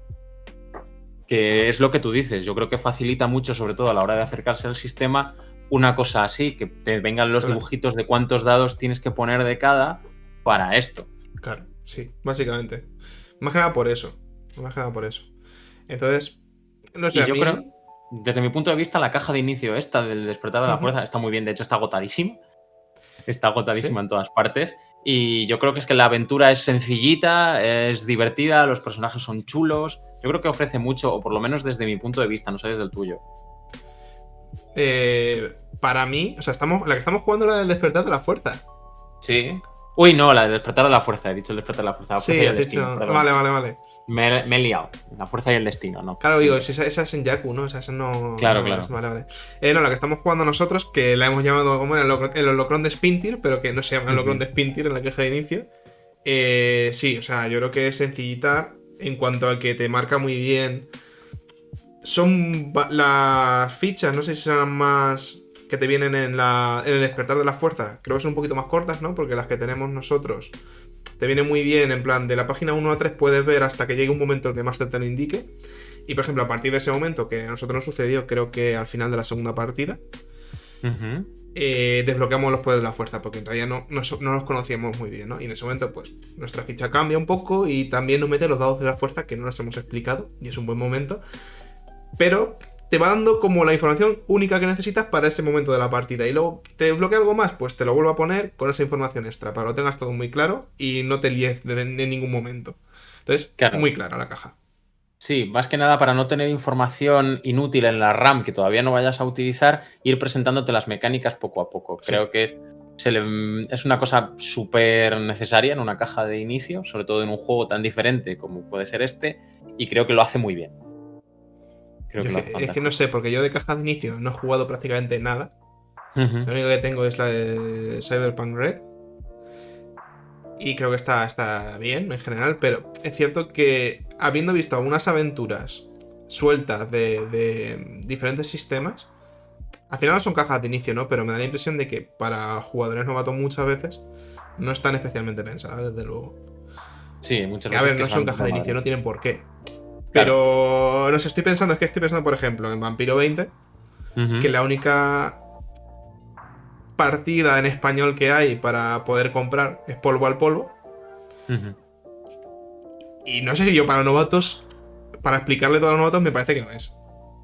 Speaker 1: Que es lo que tú dices. Yo creo que facilita mucho, sobre todo a la hora de acercarse al sistema, una cosa así, que te vengan los
Speaker 2: Claro,
Speaker 1: dibujitos de cuántos dados tienes que poner de cada para esto.
Speaker 2: claro, sí, básicamente. Más que nada por eso. Más que nada por eso. Entonces, no sé,
Speaker 1: Y
Speaker 2: a
Speaker 1: yo creo,
Speaker 2: mí.
Speaker 1: desde mi punto de vista, la caja de inicio esta del despertar de la
Speaker 2: Ujú,
Speaker 1: fuerza está muy bien. De hecho, está agotadísima. Está agotadísima
Speaker 2: sí.
Speaker 1: en todas partes. Y yo creo que es que la aventura es sencillita, es divertida, los personajes son chulos. Yo creo que ofrece mucho, o por lo menos desde mi punto de vista, no sé desde el tuyo.
Speaker 2: Para mí, o sea, la que estamos jugando es la del despertar de la fuerza.
Speaker 1: Sí. Uy, no, la de despertar de la fuerza. He dicho el despertar de la fuerza. La fuerza
Speaker 2: Sí,
Speaker 1: y el
Speaker 2: has dicho.
Speaker 1: destino, perdón.
Speaker 2: Vale, vale, vale.
Speaker 1: Me he liado. La fuerza y el destino, no.
Speaker 2: Claro, digo,
Speaker 1: Punto.
Speaker 2: si esa es en Yaku, ¿no? O sea, esa no,
Speaker 1: Claro,
Speaker 2: no es.
Speaker 1: claro.
Speaker 2: Vale, vale. No, la que estamos jugando nosotros, que la hemos llamado como el holocron de Spintir, pero que no se llama holocron
Speaker 1: Ujú.
Speaker 2: de Spintir en la queja de inicio. Sí, o sea, yo creo que es sencillita en cuanto al que te marca muy bien. Las fichas, no sé si son más que te vienen en el despertar de la fuerza. Creo que son un poquito más cortas, ¿no? Porque las que tenemos nosotros te vienen muy bien. En plan, de la página 1 a 3 puedes ver hasta que llegue un momento en que más te lo indique. Y por ejemplo, a partir de ese momento, que a nosotros nos sucedió, creo que al final de la segunda partida,
Speaker 1: Ujú.
Speaker 2: desbloqueamos los poderes de la fuerza, porque todavía no los conocíamos muy bien, ¿no? Y en ese momento, pues, nuestra ficha cambia un poco y también nos mete los dados de la fuerza, que no nos hemos explicado, y es un buen momento. Pero te va dando como la información única que necesitas para ese momento de la partida. Y luego te desbloquea algo más, pues te lo vuelvo a poner con esa información extra, para que lo tengas todo muy claro y no te líes en ningún momento. Entonces,
Speaker 1: Claro.
Speaker 2: muy clara la caja.
Speaker 1: Sí, más que nada para no tener información inútil en la RAM que todavía no vayas a utilizar, ir presentándote las mecánicas poco a poco.
Speaker 2: Sí.
Speaker 1: Creo que es una cosa súper necesaria en una caja de inicio, sobre todo en un juego tan diferente como puede ser este, y creo que lo hace muy bien. Creo
Speaker 2: Yo
Speaker 1: que lo hace
Speaker 2: es que no
Speaker 1: fantástico.
Speaker 2: sé, porque yo de caja de inicio no he jugado prácticamente nada.
Speaker 1: Ujú.
Speaker 2: Lo único que tengo es la de Cyberpunk Red. Y creo que está bien en general, pero es cierto que habiendo visto algunas aventuras sueltas de diferentes sistemas, al final no son cajas de inicio, ¿no? Pero me da la impresión de que para jugadores novatos muchas veces no están especialmente pensadas, desde luego.
Speaker 1: Sí, muchas
Speaker 2: Que a
Speaker 1: veces
Speaker 2: ver,
Speaker 1: que
Speaker 2: no
Speaker 1: se van
Speaker 2: son
Speaker 1: de
Speaker 2: cajas de inicio,
Speaker 1: madre.
Speaker 2: no tienen por qué.
Speaker 1: Claro.
Speaker 2: Pero no sé, estoy pensando, por ejemplo, en Vampiro 20, que
Speaker 1: Ujú.
Speaker 2: la única partida en español que hay para poder comprar es polvo al polvo.
Speaker 1: Ujú.
Speaker 2: Y no sé si yo para novatos, para explicarle todo a los novatos, me parece que no es.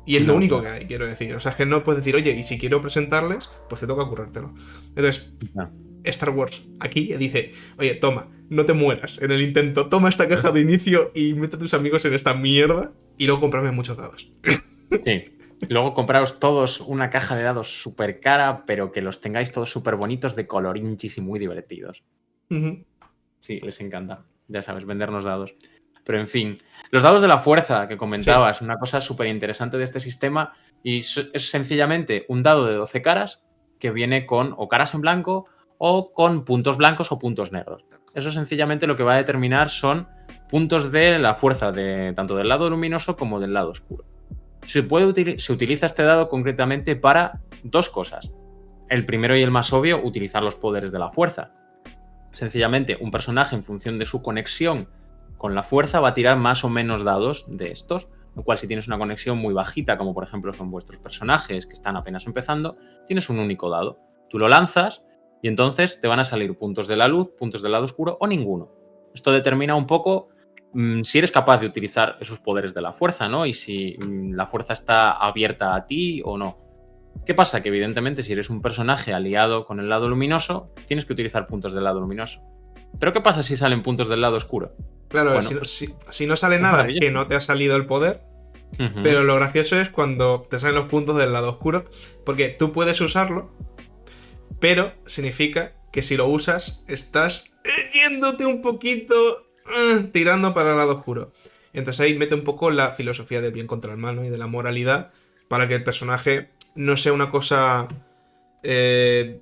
Speaker 2: Y es lo
Speaker 1: No,
Speaker 2: único que
Speaker 1: claro.
Speaker 2: hay, quiero decir. O sea, es que no puedes decir, oye, y si quiero presentarles, pues te toca currártelo. Entonces,
Speaker 1: No.
Speaker 2: Star Wars aquí dice, oye, toma, no te mueras en el intento, toma esta caja de inicio y mete a tus amigos en esta mierda y luego comprarme muchos dados.
Speaker 1: Sí. Luego compraos todos una caja de dados súper cara, pero que los tengáis todos súper bonitos de colorinchis y muy divertidos.
Speaker 2: Ujú.
Speaker 1: Sí, les encanta. Ya sabes, vendernos dados. Pero en fin, los dados de la fuerza que
Speaker 2: Sí,
Speaker 1: comentabas, una cosa súper interesante de este sistema y es sencillamente un dado de 12 caras que viene con o caras en blanco o con puntos blancos o puntos negros. Eso sencillamente lo que va a determinar son puntos de la fuerza de tanto del lado luminoso como del lado oscuro. Se utiliza este dado concretamente para dos cosas. El primero y el más obvio, utilizar los poderes de la fuerza. Sencillamente, un personaje en función de su conexión con la fuerza va a tirar más o menos dados de estos, lo cual si tienes una conexión muy bajita, como por ejemplo son vuestros personajes que están apenas empezando, tienes un único dado. Tú lo lanzas y entonces te van a salir puntos de la luz, puntos del lado oscuro o ninguno. Esto determina un poco si eres capaz de utilizar esos poderes de la fuerza, ¿no? Y si la fuerza está abierta a ti o no. ¿Qué pasa? Que evidentemente si eres un personaje aliado con el lado luminoso, tienes que utilizar puntos del lado luminoso. ¿Pero qué pasa si salen puntos del lado oscuro?
Speaker 2: claro,
Speaker 1: Bueno,
Speaker 2: si,
Speaker 1: pues
Speaker 2: si no sale
Speaker 1: es
Speaker 2: nada es que
Speaker 1: maravilloso.
Speaker 2: no te ha salido el poder.
Speaker 1: Ujú.
Speaker 2: Pero lo gracioso es cuando te salen los puntos del lado oscuro. Porque tú puedes usarlo, pero significa que si lo usas, estás yéndote un poquito, tirando para el lado oscuro. Entonces ahí mete un poco la filosofía del bien contra el mal, ¿no? Y de la moralidad para que el personaje no sea una cosa eh,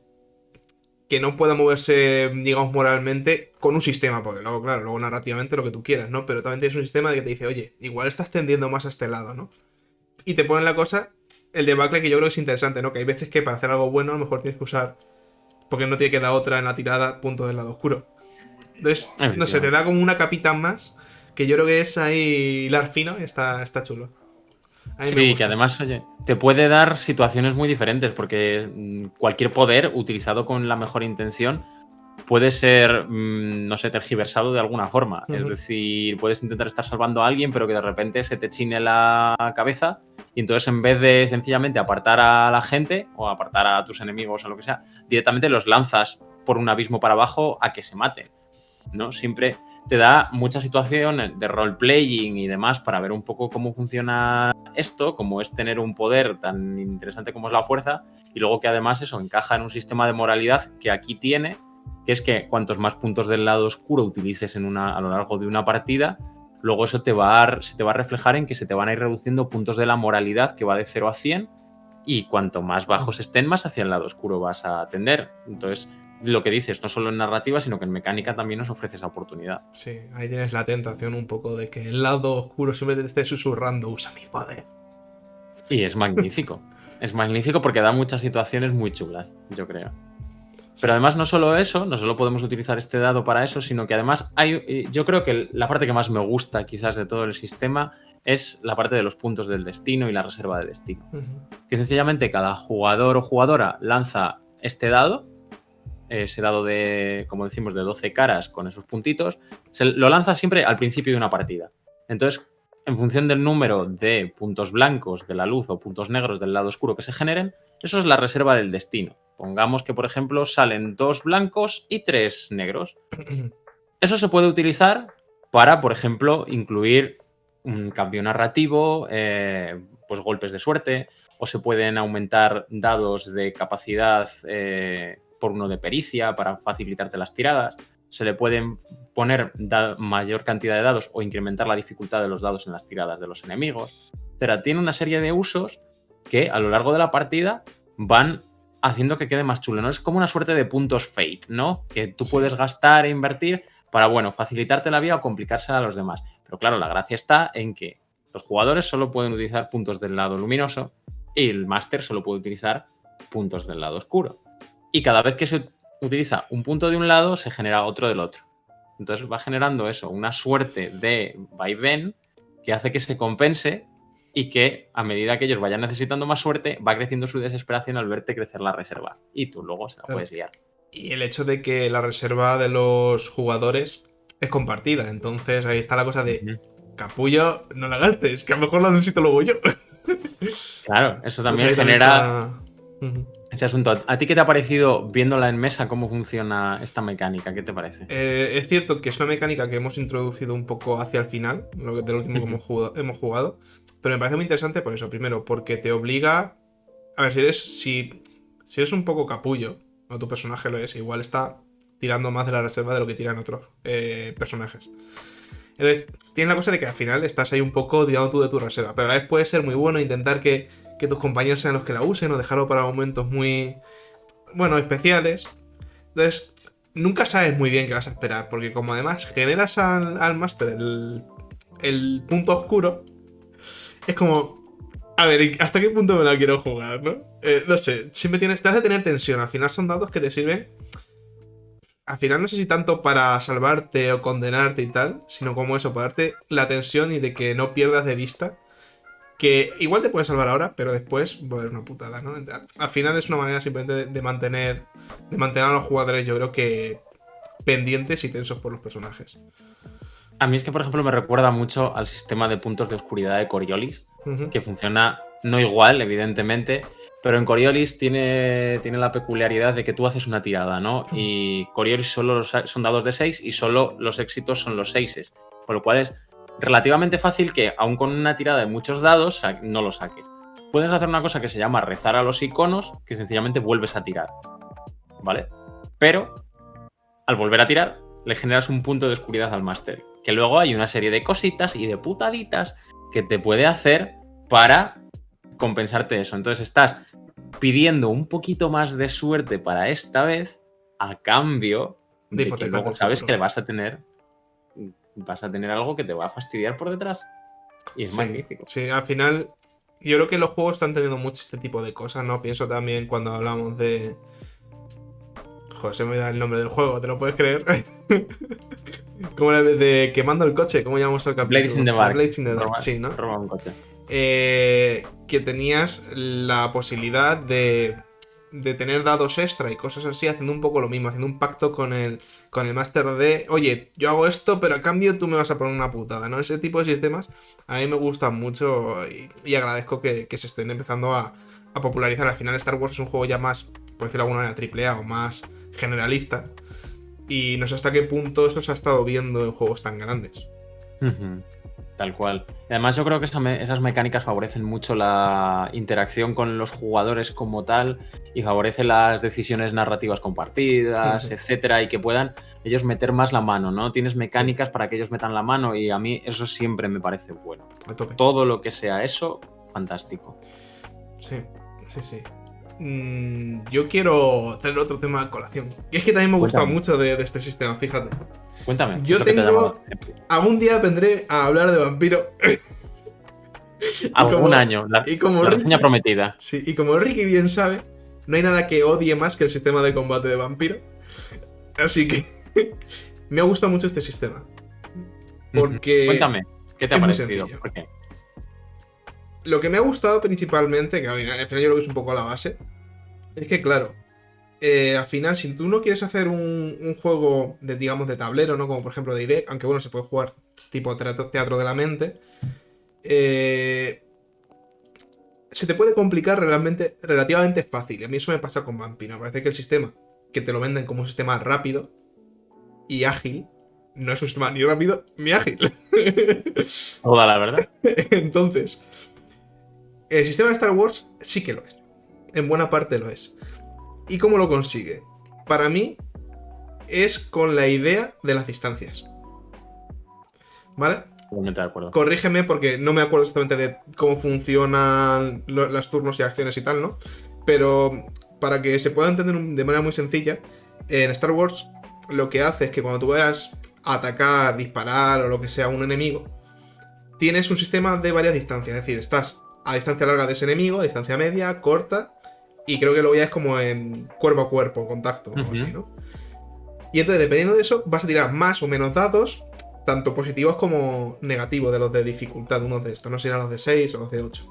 Speaker 2: que no pueda moverse, digamos, moralmente con un sistema, porque luego, claro, luego narrativamente lo que tú quieras, ¿no? Pero también tienes un sistema que te dice, oye, igual estás tendiendo más a este lado, ¿no? Y te ponen la cosa, el debacle que yo creo que es interesante, ¿no? Que hay veces que para hacer algo bueno a lo mejor tienes que usar, porque no tiene que dar otra en la tirada, punto del lado oscuro. Entonces, no sé, te
Speaker 1: Efectivamente.
Speaker 2: da como una capita más, que yo creo que es ahí hilar fino y está chulo. A mí me
Speaker 1: Sí, que
Speaker 2: gusta.
Speaker 1: además, oye, te puede dar situaciones muy diferentes, porque cualquier poder utilizado con la mejor intención puede ser, no sé, tergiversado de alguna forma. Es
Speaker 2: Ujú.
Speaker 1: decir, puedes intentar estar salvando a alguien, pero que de repente se te chine la cabeza y entonces en vez de sencillamente apartar a la gente o apartar a tus enemigos o lo que sea, directamente los lanzas por un abismo para abajo a que se maten, ¿no? Siempre te da mucha situación de role-playing y demás para ver un poco cómo funciona esto, cómo es tener un poder tan interesante como es la fuerza, y luego que además eso encaja en un sistema de moralidad que aquí tiene, que es que cuantos más puntos del lado oscuro utilices a lo largo de una partida, luego eso se te va a reflejar en que se te van a ir reduciendo puntos de la moralidad, que va de 0 a 100, y cuanto más bajos estén, más hacia el lado oscuro vas a tender. Entonces, lo que dices, no solo en narrativa, sino que en mecánica también nos ofrece esa oportunidad.
Speaker 2: Sí, ahí tienes la tentación un poco de que el lado oscuro siempre te esté susurrando, usa mi poder.
Speaker 1: Y es magnífico. Es magnífico porque da muchas situaciones muy chulas, yo creo.
Speaker 2: Sí.
Speaker 1: Pero además no solo eso, no solo podemos utilizar este dado para eso, sino que además yo creo que la parte que más me gusta quizás de todo el sistema es la parte de los puntos del destino y la reserva de destino.
Speaker 2: Ujú.
Speaker 1: Que sencillamente cada jugador o jugadora lanza este dado, ese dado de, como decimos, de 12 caras con esos puntitos, lo lanza siempre al principio de una partida. Entonces, en función del número de puntos blancos de la luz o puntos negros del lado oscuro que se generen, eso es la reserva del destino. Pongamos que, por ejemplo, salen 2 blancos y 3 negros. Eso se puede utilizar para, por ejemplo, incluir un cambio narrativo, pues golpes de suerte, o se pueden aumentar dados de capacidad por uno de pericia para facilitarte las tiradas. Se le pueden poner mayor cantidad de dados o incrementar la dificultad de los dados en las tiradas de los enemigos. Pero tiene una serie de usos que a lo largo de la partida van haciendo que quede más chulo, ¿no? Es como una suerte de puntos fate, ¿no? Que tú
Speaker 2: Sí.
Speaker 1: puedes gastar e invertir para, bueno, facilitarte la vida o complicársela a los demás. Pero claro, la gracia está en que los jugadores solo pueden utilizar puntos del lado luminoso y el máster solo puede utilizar puntos del lado oscuro. Y cada vez que se utiliza un punto de un lado, se genera otro del otro. Entonces va generando eso, una suerte de vaivén que hace que se compense y que a medida que ellos vayan necesitando más suerte, va creciendo su desesperación al verte crecer la reserva. Y tú luego se la
Speaker 2: Claro.
Speaker 1: puedes liar.
Speaker 2: Y el hecho de que la reserva de los jugadores es compartida. Entonces ahí está la cosa de,
Speaker 1: Ujú.
Speaker 2: capullo, no la gastes, que a lo mejor la necesito luego yo.
Speaker 1: Claro, eso
Speaker 2: Entonces
Speaker 1: también
Speaker 2: ahí también
Speaker 1: genera
Speaker 2: está... Ujú.
Speaker 1: ese asunto. ¿A ti qué te ha parecido viéndola en mesa cómo funciona esta mecánica? ¿Qué te parece?
Speaker 2: Es cierto que es una mecánica que hemos introducido un poco hacia el final, del último que
Speaker 1: Ujú.
Speaker 2: hemos jugado, pero me parece muy interesante por eso. Primero, porque te obliga. A ver, si eres un poco capullo, o tu personaje lo es, igual está tirando más de la reserva de lo que tiran otros personajes. Entonces, tiene la cosa de que al final estás ahí un poco tirando tú de tu reserva, pero a la vez puede ser muy bueno intentar que tus compañeros sean los que la usen o dejarlo para momentos muy, bueno, especiales. Entonces, nunca sabes muy bien qué vas a esperar, porque como además generas al máster el punto oscuro, es como, a ver, ¿hasta qué punto me la quiero jugar, no? No sé, siempre te hace tener tensión. Al final son dados que te sirven. Al final no sé si tanto para salvarte o condenarte y tal, sino como eso, para darte la tensión y de que no pierdas de vista. Que igual te puede salvar ahora, pero después va a haber una putada, ¿no? Al final es una manera simplemente de mantener a los jugadores, yo creo que pendientes y tensos por los personajes.
Speaker 1: A mí es que, por ejemplo, me recuerda mucho al sistema de puntos de oscuridad de Coriolis,
Speaker 2: Ujú.
Speaker 1: que funciona no igual, evidentemente, pero en Coriolis tiene la peculiaridad de que tú haces una tirada, ¿no? Y Coriolis solo son dados de 6 y solo los éxitos son los 6, con lo cual es relativamente fácil que, aun con una tirada de muchos dados, no lo saques. Puedes hacer una cosa que se llama rezar a los iconos, que sencillamente vuelves a tirar, ¿vale? Pero al volver a tirar, le generas un punto de oscuridad al máster. Que luego hay una serie de cositas y de putaditas que te puede hacer para compensarte eso. Entonces estás pidiendo un poquito más de suerte para esta vez a cambio
Speaker 2: De
Speaker 1: de que
Speaker 2: hipotecarte
Speaker 1: luego
Speaker 2: el
Speaker 1: sabes
Speaker 2: futuro.
Speaker 1: que vas a tener algo que te va a fastidiar por detrás. Y es
Speaker 2: Sí,
Speaker 1: magnífico.
Speaker 2: sí, al final yo creo que los juegos están teniendo mucho este tipo de cosas, ¿no? Pienso también cuando hablamos de... Joder, se me da el nombre del juego, ¿te lo puedes creer? Como la de quemando el coche, ¿cómo llamamos al
Speaker 1: Blades in
Speaker 2: capítulo?
Speaker 1: the
Speaker 2: La
Speaker 1: Dark.
Speaker 2: Blades in the Dark,
Speaker 1: Roba,
Speaker 2: sí, ¿no?
Speaker 1: roba un coche.
Speaker 2: Que tenías la posibilidad de tener dados extra y cosas así, haciendo un poco lo mismo, haciendo un pacto con el máster de, oye, yo hago esto, pero a cambio tú me vas a poner una putada, ¿no? Ese tipo de sistemas a mí me gustan mucho y agradezco que se estén empezando a popularizar. Al final Star Wars es un juego ya más, por decirlo de alguna manera, triple A o más generalista. Y no sé hasta qué punto eso se ha estado viendo en juegos tan grandes.
Speaker 1: Ujú. Tal cual. Además, yo creo que esas mecánicas favorecen mucho la interacción con los jugadores como tal y favorecen las decisiones narrativas compartidas, etcétera, y que puedan ellos meter más la mano, ¿no? Tienes
Speaker 2: Sí,
Speaker 1: mecánicas para que ellos metan la mano y a mí eso siempre me parece bueno.
Speaker 2: a tope.
Speaker 1: Todo lo que sea eso, fantástico.
Speaker 2: Sí, sí, sí. Yo quiero tener otro tema a colación. Y es que también me gusta
Speaker 1: Cuéntame,
Speaker 2: mucho de este sistema, fíjate.
Speaker 1: cuéntame, ¿qué es
Speaker 2: Yo
Speaker 1: lo que te ha llamado la
Speaker 2: tengo.
Speaker 1: atención?
Speaker 2: Algún día vendré a hablar de vampiro. y
Speaker 1: Algún
Speaker 2: como.
Speaker 1: año,
Speaker 2: Y como
Speaker 1: la reseña
Speaker 2: Ricky.
Speaker 1: prometida.
Speaker 2: Sí, y como Ricky bien sabe, no hay nada que odie más que el sistema de combate de vampiro. Así que. me ha gustado mucho este sistema.
Speaker 1: Ujú.
Speaker 2: Porque
Speaker 1: Cuéntame, ¿qué te ha
Speaker 2: es muy
Speaker 1: parecido?
Speaker 2: sencillo.
Speaker 1: ¿Por qué?
Speaker 2: Lo que me ha gustado principalmente, que al final yo creo que es un poco la base, es que, claro, al final, si tú no quieres hacer un juego de, digamos, de tablero, ¿no? Como por ejemplo de ID, aunque bueno, se puede jugar tipo teatro de la mente, eh, se te puede complicar realmente, relativamente fácil. Y a mí eso me pasa con Vampiro. Me parece que el sistema, que te lo venden como un sistema rápido y ágil, no es un sistema ni rápido ni ágil.
Speaker 1: Toda la verdad.
Speaker 2: Entonces, el sistema de Star Wars sí que lo es. En buena parte lo es. ¿Y cómo lo consigue? Para mí, es con la idea de las distancias. ¿Vale?
Speaker 1: Totalmente de acuerdo.
Speaker 2: Corrígeme porque no me acuerdo exactamente de cómo funcionan los turnos y acciones y tal, ¿no? Pero para que se pueda entender de manera muy sencilla, en Star Wars lo que hace es que cuando tú vayas a atacar, disparar o lo que sea a un enemigo, tienes un sistema de varias distancias. Es decir, estás a distancia larga de ese enemigo, a distancia media, corta, y creo que luego ya es como en cuerpo a cuerpo, contacto o así,
Speaker 1: Ujú.
Speaker 2: ¿no? Y entonces, dependiendo de eso, vas a tirar más o menos dados, tanto positivos como negativos de los de dificultad, unos de estos, no serán los de 6 o los de 8.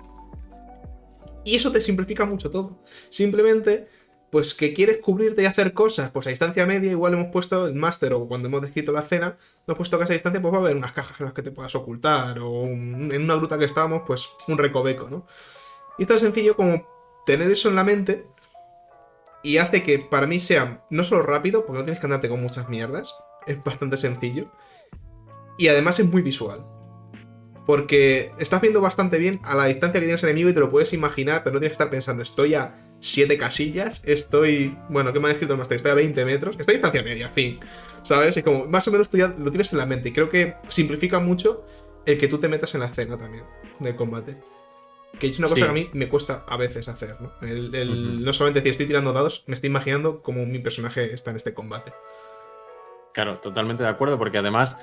Speaker 2: Y eso te simplifica mucho todo. Simplemente, pues que quieres cubrirte y hacer cosas, pues a distancia media, igual hemos puesto el máster o cuando hemos descrito la escena, hemos puesto que a esa distancia pues va a haber unas cajas en las que te puedas ocultar, o en una gruta que estábamos, pues un recoveco, ¿no? Y es tan sencillo como tener eso en la mente y hace que para mí sea no solo rápido, porque no tienes que andarte con muchas mierdas, es bastante sencillo, y además es muy visual. Porque estás viendo bastante bien a la distancia que tienes el enemigo y te lo puedes imaginar, pero no tienes que estar pensando, estoy a 7 casillas, estoy. Bueno, ¿qué me ha escrito el máster? Estoy a 20 metros, estoy a distancia media, fin. ¿Sabes? Y como más o menos tú ya lo tienes en la mente. Y creo que simplifica mucho el que tú te metas en la escena también del combate. Que es una cosa que a
Speaker 1: Sí.
Speaker 2: mí me cuesta a veces hacer, ¿no?
Speaker 1: Ujú.
Speaker 2: No solamente decir estoy tirando dados, me estoy imaginando cómo mi personaje está en este combate.
Speaker 1: Claro, totalmente de acuerdo, porque además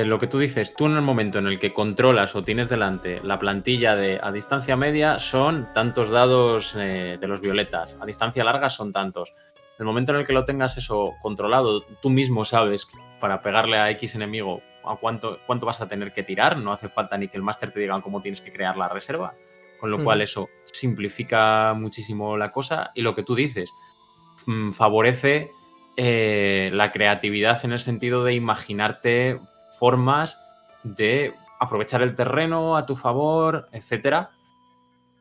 Speaker 1: lo que tú dices, tú en el momento en el que controlas o tienes delante la plantilla de a distancia media son tantos dados de los violetas, a distancia larga son tantos. El momento en el que lo tengas eso controlado, tú mismo sabes para pegarle a X enemigo a cuánto vas a tener que tirar, no hace falta ni que el máster te diga cómo tienes que crear la reserva, con lo cual eso simplifica muchísimo la cosa y lo que tú dices, favorece la creatividad en el sentido de imaginarte formas de aprovechar el terreno a tu favor, etcétera.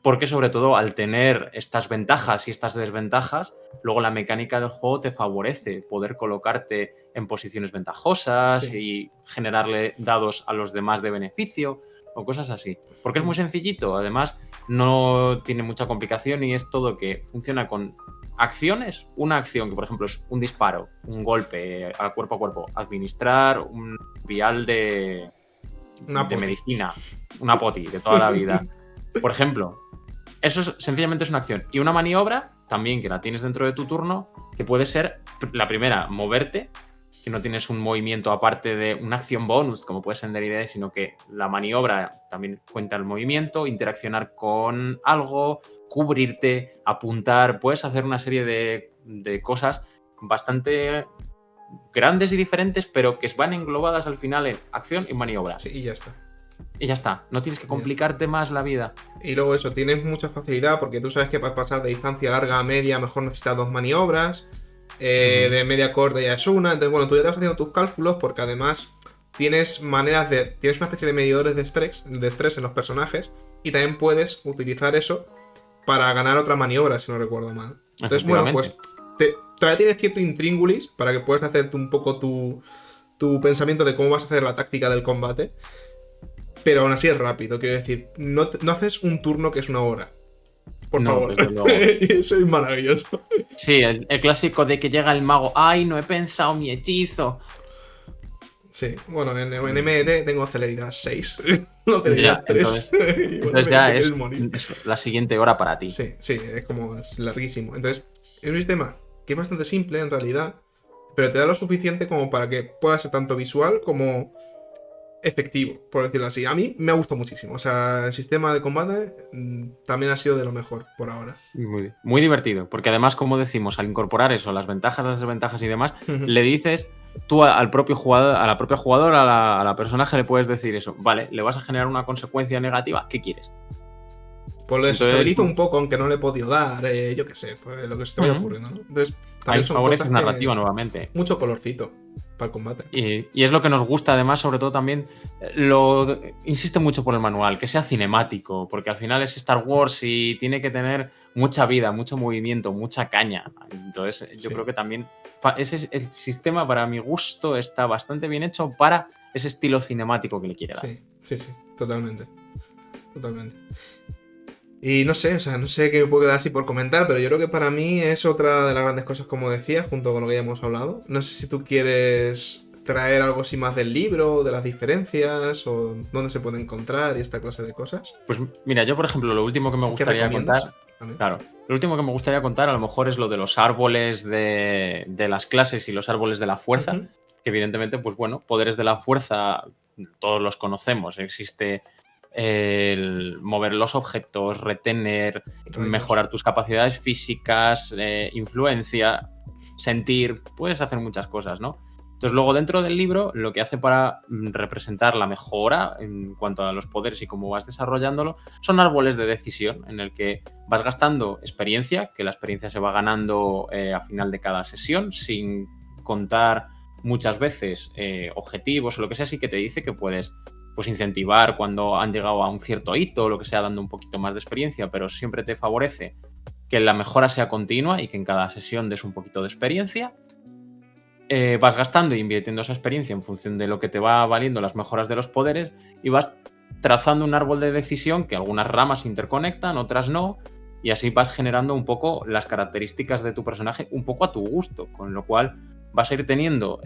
Speaker 1: Porque sobre todo al tener estas ventajas y estas desventajas, luego la mecánica del juego te favorece poder colocarte en posiciones ventajosas
Speaker 2: Sí.
Speaker 1: y generarle dados a los demás de beneficio o cosas así. Porque es muy sencillito, además no tiene mucha complicación y es todo que funciona con acciones. Una acción que por ejemplo es un disparo, un golpe a cuerpo, administrar un vial
Speaker 2: Una
Speaker 1: de
Speaker 2: poti.
Speaker 1: medicina, una poti de toda la vida. Por ejemplo, eso sencillamente es una acción. Y una maniobra, también que la tienes dentro de tu turno, que puede ser la primera, moverte, que no tienes un movimiento aparte de una acción bonus, como puede ser en D&D, sino que la maniobra también cuenta el movimiento, interaccionar con algo, cubrirte, apuntar, puedes hacer una serie de cosas bastante grandes y diferentes, pero que van englobadas al final en acción y maniobra.
Speaker 2: Sí, y ya está.
Speaker 1: Y ya está, no tienes que complicarte más la vida.
Speaker 2: Y luego eso, tienes mucha facilidad porque tú sabes que para pasar de distancia larga a media mejor necesitas 2 maniobras, de media corta ya es una, entonces bueno, tú ya te vas haciendo tus cálculos porque además tienes tienes una especie de medidores de estrés en los personajes y también puedes utilizar eso para ganar otra maniobra, si no recuerdo mal. Entonces bueno, pues todavía tienes cierto intríngulis para que puedas hacerte un poco tu pensamiento de cómo vas a hacer la táctica del combate. Pero aún así es rápido, quiero decir, no haces un turno que es una hora. Por favor.
Speaker 1: Desde luego.
Speaker 2: Eso es maravilloso.
Speaker 1: Sí, el clásico de que llega el mago, ¡ay, no he pensado mi hechizo!
Speaker 2: Sí, bueno, en MD tengo celeridad 6, no celeridad 3.
Speaker 1: Entonces ya es la siguiente hora para ti.
Speaker 2: Sí, es como es larguísimo. Entonces, es un sistema que es bastante simple en realidad, pero te da lo suficiente como para que pueda ser tanto visual como efectivo, por decirlo así. A mí me ha gustado muchísimo. O sea, el sistema de combate también ha sido de lo mejor por ahora.
Speaker 1: Muy divertido, porque además, como decimos, al incorporar eso, las ventajas, las desventajas y demás, le dices tú al propio jugador, a la propia jugadora, a la personaje le puedes decir eso. Vale, le vas a generar una consecuencia negativa, ¿qué quieres?
Speaker 2: Pues lo desestabilizo un poco, aunque no le he podido dar, yo qué sé, pues lo que se te vaya ocurriendo, ¿no? Entonces,
Speaker 1: ahí favoreces narrativa nuevamente.
Speaker 2: Mucho colorcito para el combate.
Speaker 1: Y es lo que nos gusta, además, sobre todo también, insiste mucho por el manual, que sea cinemático, porque al final es Star Wars y tiene que tener mucha vida, mucho movimiento, mucha caña. Entonces, yo creo que también el sistema, para mi gusto, está bastante bien hecho para ese estilo cinemático que le quiere dar.
Speaker 2: Sí, totalmente. Y no sé, no sé qué me puedo quedar así por comentar, pero yo creo que para mí es otra de las grandes cosas, como decía, junto con lo que ya hemos hablado. No sé si tú quieres traer algo así más del libro, de las diferencias, o dónde se puede encontrar y esta clase de cosas.
Speaker 1: Pues mira, yo por ejemplo, lo último que me gustaría contar... Claro, lo último que me gustaría contar a lo mejor es lo de los árboles de las clases y los árboles de la fuerza, que evidentemente, pues bueno, poderes de la fuerza todos los conocemos, existe el mover los objetos, retener, mejorar tus capacidades físicas, influencia, sentir, puedes hacer muchas cosas, ¿no? Entonces luego dentro del libro lo que hace para representar la mejora en cuanto a los poderes y cómo vas desarrollándolo son árboles de decisión en el que vas gastando experiencia, que la experiencia se va ganando a final de cada sesión sin contar muchas veces objetivos o lo que sea, así que te dice que puedes pues incentivar cuando han llegado a un cierto hito, lo que sea, dando un poquito más de experiencia, pero siempre te favorece que la mejora sea continua y que en cada sesión des un poquito de experiencia. Vas gastando e invirtiendo esa experiencia en función de lo que te va valiendo las mejoras de los poderes y vas trazando un árbol de decisión que algunas ramas se interconectan, otras no, y así vas generando un poco las características de tu personaje un poco a tu gusto, con lo cual vas a ir teniendo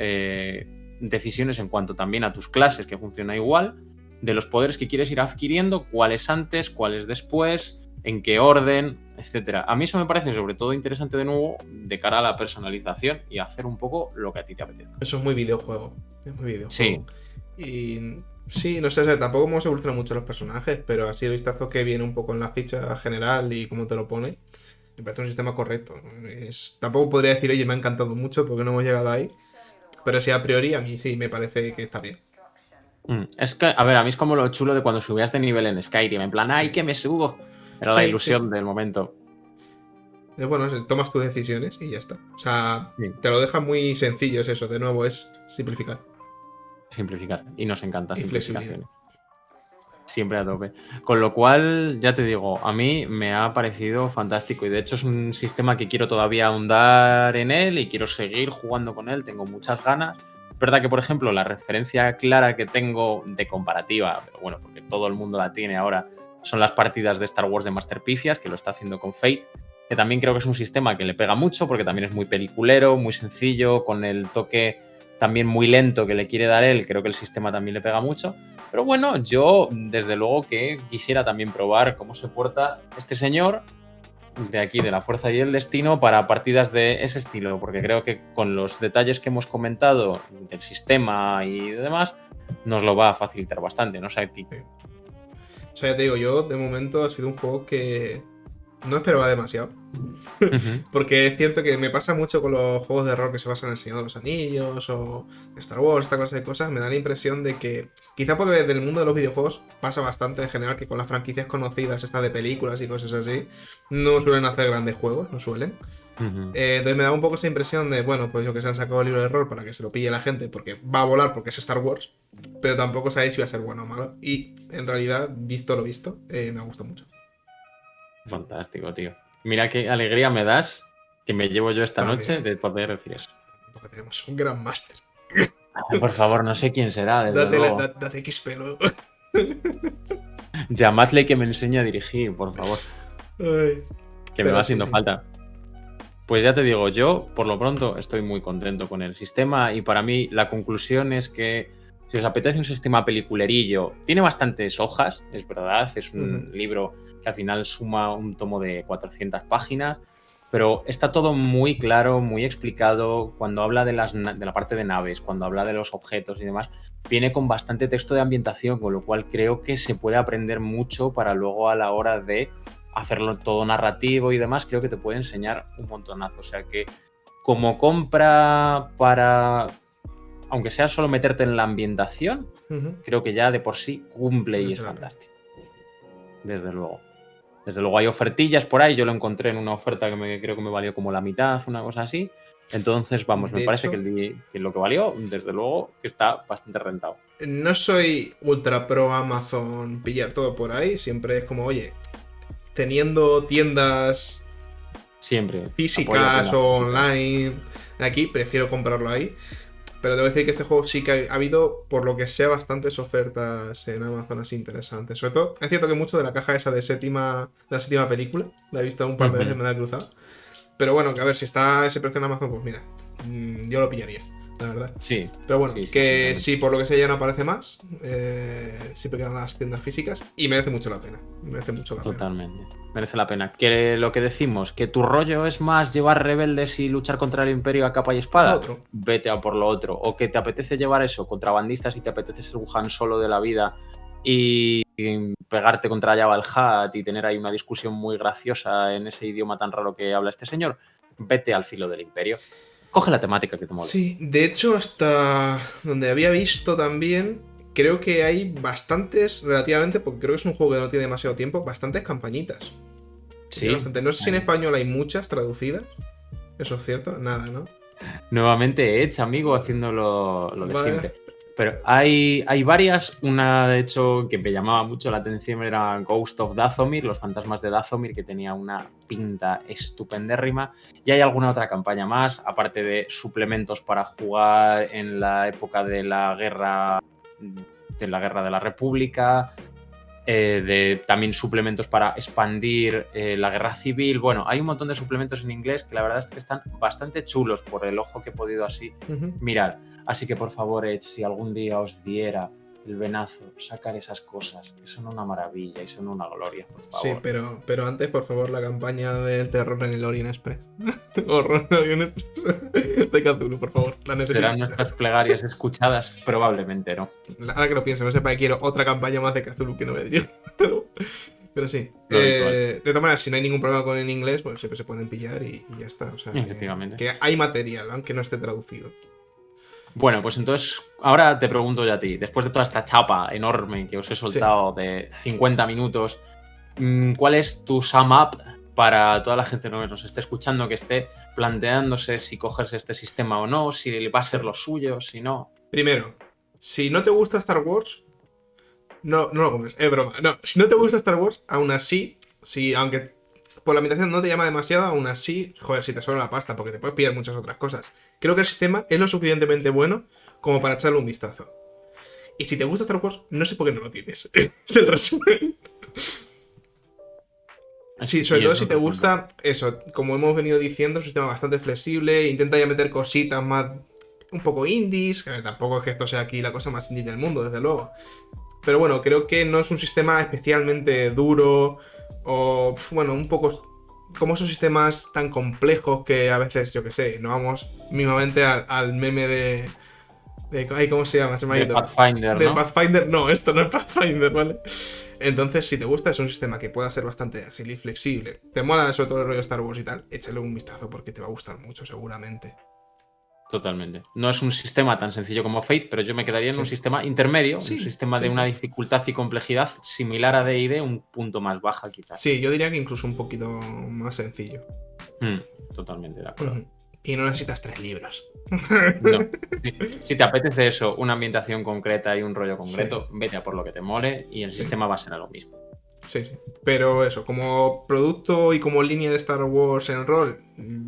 Speaker 1: decisiones en cuanto también a tus clases, que funciona igual, de los poderes que quieres ir adquiriendo, cuáles antes, cuáles después, en qué orden, etcétera. A mí eso me parece sobre todo interesante de nuevo de cara a la personalización y hacer un poco lo que a ti te apetezca.
Speaker 2: Eso es muy videojuego.
Speaker 1: Sí.
Speaker 2: Y sí, no sé, tampoco hemos evolucionado mucho los personajes, pero así el vistazo que viene un poco en la ficha general y cómo te lo pone, me parece un sistema correcto. Tampoco podría decir, oye, me ha encantado mucho porque no hemos llegado ahí, pero sí, a priori, a mí sí me parece que está bien.
Speaker 1: Es que, a ver, a mí es como lo chulo de cuando subías de nivel en Skyrim, en plan, ¡ay, que me subo! Era la ilusión del momento.
Speaker 2: Bueno, tomas tus decisiones y ya está. O sea, te lo deja muy sencillo, es eso, de nuevo, es simplificar.
Speaker 1: Simplificar, y nos encanta
Speaker 2: simplificar.
Speaker 1: Siempre a tope. Con lo cual, ya te digo, a mí me ha parecido fantástico y de hecho es un sistema que quiero todavía ahondar en él y quiero seguir jugando con él, tengo muchas ganas. Es verdad que, por ejemplo, la referencia clara que tengo de comparativa, pero bueno, porque todo el mundo la tiene ahora, son las partidas de Star Wars de Master Pifias, que lo está haciendo con Fate, que también creo que es un sistema que le pega mucho porque también es muy peliculero, muy sencillo, con el toque también muy lento que le quiere dar él, creo que el sistema también le pega mucho. Pero bueno, yo desde luego que quisiera también probar cómo se porta este señor de aquí, de la fuerza y el destino, para partidas de ese estilo, porque creo que con los detalles que hemos comentado del sistema y demás, nos lo va a facilitar bastante, no sé a ti.
Speaker 2: O sea, ya te digo, yo de momento ha sido un juego que No esperaba demasiado.
Speaker 1: Ujú.
Speaker 2: Porque es cierto que me pasa mucho con los juegos de rol que se basan en el Señor de los Anillos o Star Wars, esta clase de cosas. Me da la impresión de que, quizá porque desde el mundo de los videojuegos pasa bastante en general, que con las franquicias conocidas, estas de películas y cosas así, no suelen hacer grandes juegos, no suelen.
Speaker 1: Ujú.
Speaker 2: Entonces me da un poco esa impresión de, bueno, pues yo que se han sacado el libro de rol para que se lo pille la gente, porque va a volar porque es Star Wars, pero tampoco sabéis si va a ser bueno o malo. Y en realidad, visto lo visto, me gusta mucho.
Speaker 1: Fantástico, tío. Mira qué alegría me das que me llevo yo esta noche
Speaker 2: También,
Speaker 1: de poder decir eso.
Speaker 2: porque tenemos un gran máster.
Speaker 1: Ay, por favor, no sé quién será, desde
Speaker 2: Date,
Speaker 1: luego.
Speaker 2: date XP luego.
Speaker 1: Llamadle que me enseñe a dirigir, por favor,
Speaker 2: Ay,
Speaker 1: que me va
Speaker 2: pero sí,
Speaker 1: haciendo
Speaker 2: sí.
Speaker 1: falta. Pues ya te digo, yo por lo pronto estoy muy contento con el sistema y para mí la conclusión es que si os apetece un sistema peliculerillo, tiene bastantes hojas, es verdad, es un
Speaker 2: Ujú,
Speaker 1: libro que al final suma un tomo de 400 páginas, pero está todo muy claro, muy explicado. Cuando habla de la parte de naves, cuando habla de los objetos y demás, viene con bastante texto de ambientación, con lo cual creo que se puede aprender mucho para luego a la hora de hacerlo todo narrativo y demás, creo que te puede enseñar un montonazo. O sea que como compra para, aunque sea solo meterte en la ambientación,
Speaker 2: ujú.
Speaker 1: creo que ya de por sí cumple y es
Speaker 2: Merece la pena.
Speaker 1: fantástico. Desde luego. Desde luego hay ofertillas por ahí, yo lo encontré en una oferta creo que me valió como la mitad, una cosa así. Entonces, vamos, me
Speaker 2: De
Speaker 1: parece
Speaker 2: hecho,
Speaker 1: que lo que valió, desde luego, que está bastante rentado.
Speaker 2: no soy ultra pro Amazon pillar todo por ahí. Siempre es como, oye, teniendo tiendas
Speaker 1: Siempre apóyate en
Speaker 2: físicas
Speaker 1: la
Speaker 2: o
Speaker 1: física.
Speaker 2: online aquí, prefiero comprarlo ahí. Pero debo decir que este juego sí que ha habido, por lo que sea, bastantes ofertas en Amazon así interesantes. Sobre todo, es cierto que mucho de la caja esa de la séptima película, la he visto un par de veces,
Speaker 1: Ujú.
Speaker 2: me la he cruzado. Pero bueno, que a ver, si está ese precio en Amazon, pues mira, yo lo pillaría, la verdad.
Speaker 1: Sí,
Speaker 2: Pero bueno,
Speaker 1: sí, sí,
Speaker 2: que
Speaker 1: totalmente.
Speaker 2: si por lo que sea ya no aparece más, siempre quedan las tiendas físicas y merece mucho la pena. Merece mucho la pena.
Speaker 1: Totalmente. Merece la pena. Que lo que decimos, que tu rollo es más llevar rebeldes y luchar contra el imperio a capa y
Speaker 2: Lo
Speaker 1: espada,
Speaker 2: otro.
Speaker 1: vete a por lo otro. O que te apetece llevar eso, contrabandistas y te apetece ser un Han Solo de la vida y pegarte contra Jabba el Hutt y tener ahí una discusión muy graciosa en ese idioma tan raro que habla este señor, vete al filo del imperio. Coge la temática que te mole.
Speaker 2: Sí, de hecho, hasta donde había visto también, creo que hay bastantes, relativamente, porque creo que es un juego que no tiene demasiado tiempo, bastantes campañitas. Tiene
Speaker 1: Sí.
Speaker 2: bastante. No sé si en
Speaker 1: Ahí.
Speaker 2: español hay muchas traducidas. Eso es cierto, nada, ¿no?
Speaker 1: Nuevamente Edge, amigo, haciendo lo de
Speaker 2: Vale.
Speaker 1: siempre. Pero hay varias. Una, de hecho, que me llamaba mucho la atención era Ghost of Dathomir, los fantasmas de Dathomir, que tenía una pinta estupendérrima. Y hay alguna otra campaña más, aparte de suplementos para jugar en la época de la guerra de la República, de también suplementos para expandir la guerra civil. Bueno, hay un montón de suplementos en inglés que la verdad es que están bastante chulos por el ojo que he podido así
Speaker 2: Ujú.
Speaker 1: mirar. Así que por favor, Edge, si algún día os diera el venazo sacar esas cosas, que son una maravilla y son una gloria, por
Speaker 2: Sí,
Speaker 1: favor.
Speaker 2: pero antes, por favor, la campaña del terror en el Orient Express. Horror en el Orient Express de Cthulhu, por favor. La necesito.
Speaker 1: ¿Serán nuestras plegarias escuchadas? Probablemente no.
Speaker 2: Ahora que lo pienso, no sepa que quiero otra campaña más de Cthulhu que no me diría. Pero sí.
Speaker 1: Lo habitual.
Speaker 2: De todas maneras, si no hay ningún problema con el inglés, pues siempre se pueden pillar y ya está. O sea,
Speaker 1: Efectivamente.
Speaker 2: que hay material, aunque no esté traducido.
Speaker 1: Bueno, pues entonces ahora te pregunto yo a ti, después de toda esta chapa enorme que os he
Speaker 2: Sí.
Speaker 1: soltado de 50 minutos, ¿cuál es tu sum up para toda la gente que nos esté escuchando, que esté planteándose si cogerse este sistema o no, si va a
Speaker 2: Sí.
Speaker 1: ser lo suyo, si no?
Speaker 2: Primero, si no te gusta Star Wars, no lo compres. Es broma. No, si no te gusta Star Wars, aún así, si, aunque por la ambientación no te llama demasiado, aún así, joder, si te sobra la pasta, porque te puedes pillar muchas otras cosas. Creo que el sistema es lo suficientemente bueno como para echarle un vistazo. Y si te gusta Star Wars, no sé por qué no lo tienes. Es el resumen. Sí, sobre
Speaker 1: Y
Speaker 2: todo
Speaker 1: es
Speaker 2: si te
Speaker 1: otro punto.
Speaker 2: gusta eso, como hemos venido diciendo, es un sistema bastante flexible, intenta ya meter cositas más un poco indies, que tampoco es que esto sea aquí la cosa más indie del mundo, desde luego. Pero bueno, creo que no es un sistema especialmente duro o, bueno, un poco como esos sistemas tan complejos que a veces, yo que sé, no vamos mínimamente al meme ay, ¿cómo se llama? Se me ha
Speaker 1: De
Speaker 2: ido.
Speaker 1: Pathfinder,
Speaker 2: De
Speaker 1: ¿no?
Speaker 2: Pathfinder, no, esto no es Pathfinder, ¿vale? Entonces, si te gusta, es un sistema que pueda ser bastante ágil y flexible. Te mola sobre todo el rollo Star Wars y tal, échale un vistazo porque te va a gustar mucho, seguramente.
Speaker 1: Totalmente. No es un sistema tan sencillo como Fate, pero yo me quedaría en un
Speaker 2: Sí,
Speaker 1: sistema intermedio, un
Speaker 2: sí,
Speaker 1: sistema de
Speaker 2: sí,
Speaker 1: una
Speaker 2: sí.
Speaker 1: dificultad y complejidad similar a D&D, un punto más baja quizás.
Speaker 2: Sí, yo diría que incluso un poquito más sencillo.
Speaker 1: Mm, totalmente de acuerdo.
Speaker 2: Ujú. Y no necesitas 3 libros.
Speaker 1: No. Si te apetece eso, una ambientación concreta y un rollo
Speaker 2: Sí,
Speaker 1: concreto, vete a por lo que te mole y el
Speaker 2: sí.
Speaker 1: sistema va a ser lo mismo.
Speaker 2: Sí, sí. Pero eso, como producto y como línea de Star Wars en rol,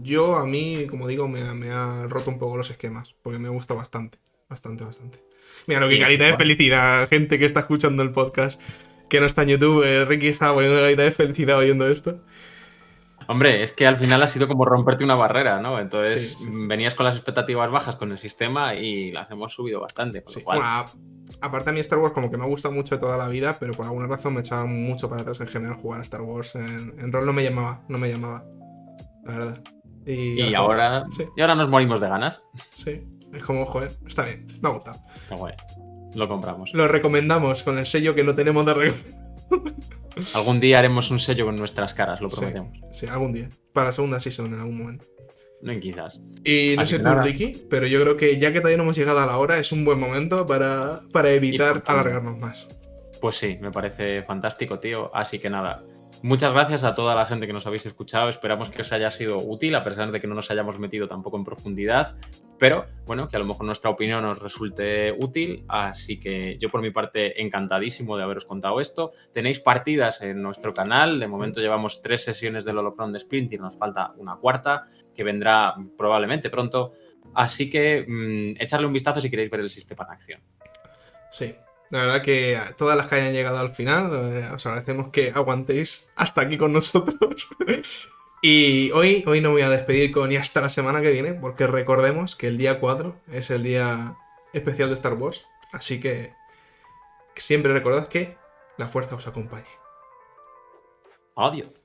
Speaker 2: yo a mí, como digo, me ha roto un poco los esquemas, porque me gusta bastante, bastante, bastante. Mira, lo que
Speaker 1: Y es
Speaker 2: carita de
Speaker 1: mejor.
Speaker 2: felicidad, gente que está escuchando el podcast, que no está en YouTube, Ricky estaba poniendo carita de felicidad oyendo esto.
Speaker 1: Hombre, es que al final ha sido como romperte una barrera, ¿no?
Speaker 2: Sí,
Speaker 1: Entonces
Speaker 2: sí, sí.
Speaker 1: venías con las expectativas bajas con el sistema y las hemos subido bastante, con lo
Speaker 2: Sí. Bueno,
Speaker 1: cual,
Speaker 2: aparte a mí Star Wars como que me ha gustado mucho de toda la vida, pero por alguna razón me echaba mucho para atrás en general jugar a Star Wars. En rol no me llamaba, no me llamaba, la verdad. Y al
Speaker 1: y
Speaker 2: juego,
Speaker 1: ahora,
Speaker 2: sí.
Speaker 1: y ahora nos morimos de ganas.
Speaker 2: Sí, es como, joder, está bien, me ha gustado.
Speaker 1: Qué guay. Lo compramos.
Speaker 2: Lo recomendamos con el sello que no tenemos de
Speaker 1: Algún día haremos un sello con nuestras caras, lo
Speaker 2: Sí,
Speaker 1: prometemos.
Speaker 2: sí, algún día. Para la segunda season en algún momento.
Speaker 1: No en quizás.
Speaker 2: Y no
Speaker 1: Así
Speaker 2: sé
Speaker 1: que
Speaker 2: tú,
Speaker 1: nada,
Speaker 2: Ricky, pero yo creo que ya que todavía no hemos llegado a la hora, es un buen momento para
Speaker 1: ir
Speaker 2: evitar
Speaker 1: cortando.
Speaker 2: alargarnos más.
Speaker 1: Pues sí, me parece fantástico, tío. Así que nada, muchas gracias a toda la gente que nos habéis escuchado. Esperamos que os haya sido útil, a pesar de que no nos hayamos metido tampoco en profundidad. Pero bueno, que a lo mejor nuestra opinión os resulte útil. Así que yo por mi parte encantadísimo de haberos contado esto. Tenéis partidas en nuestro canal. De momento llevamos 3 sesiones del Holocron de Splint y nos falta una cuarta, que vendrá probablemente pronto. Así que echarle un vistazo si queréis ver el sistema en acción.
Speaker 2: Sí. La verdad que a todas las que hayan llegado al final, os agradecemos que aguantéis hasta aquí con nosotros. Y hoy no voy a despedir con ni hasta la semana que viene, porque recordemos que el día 4 es el día especial de Star Wars. Así que siempre recordad que la fuerza os acompañe.
Speaker 1: Adiós.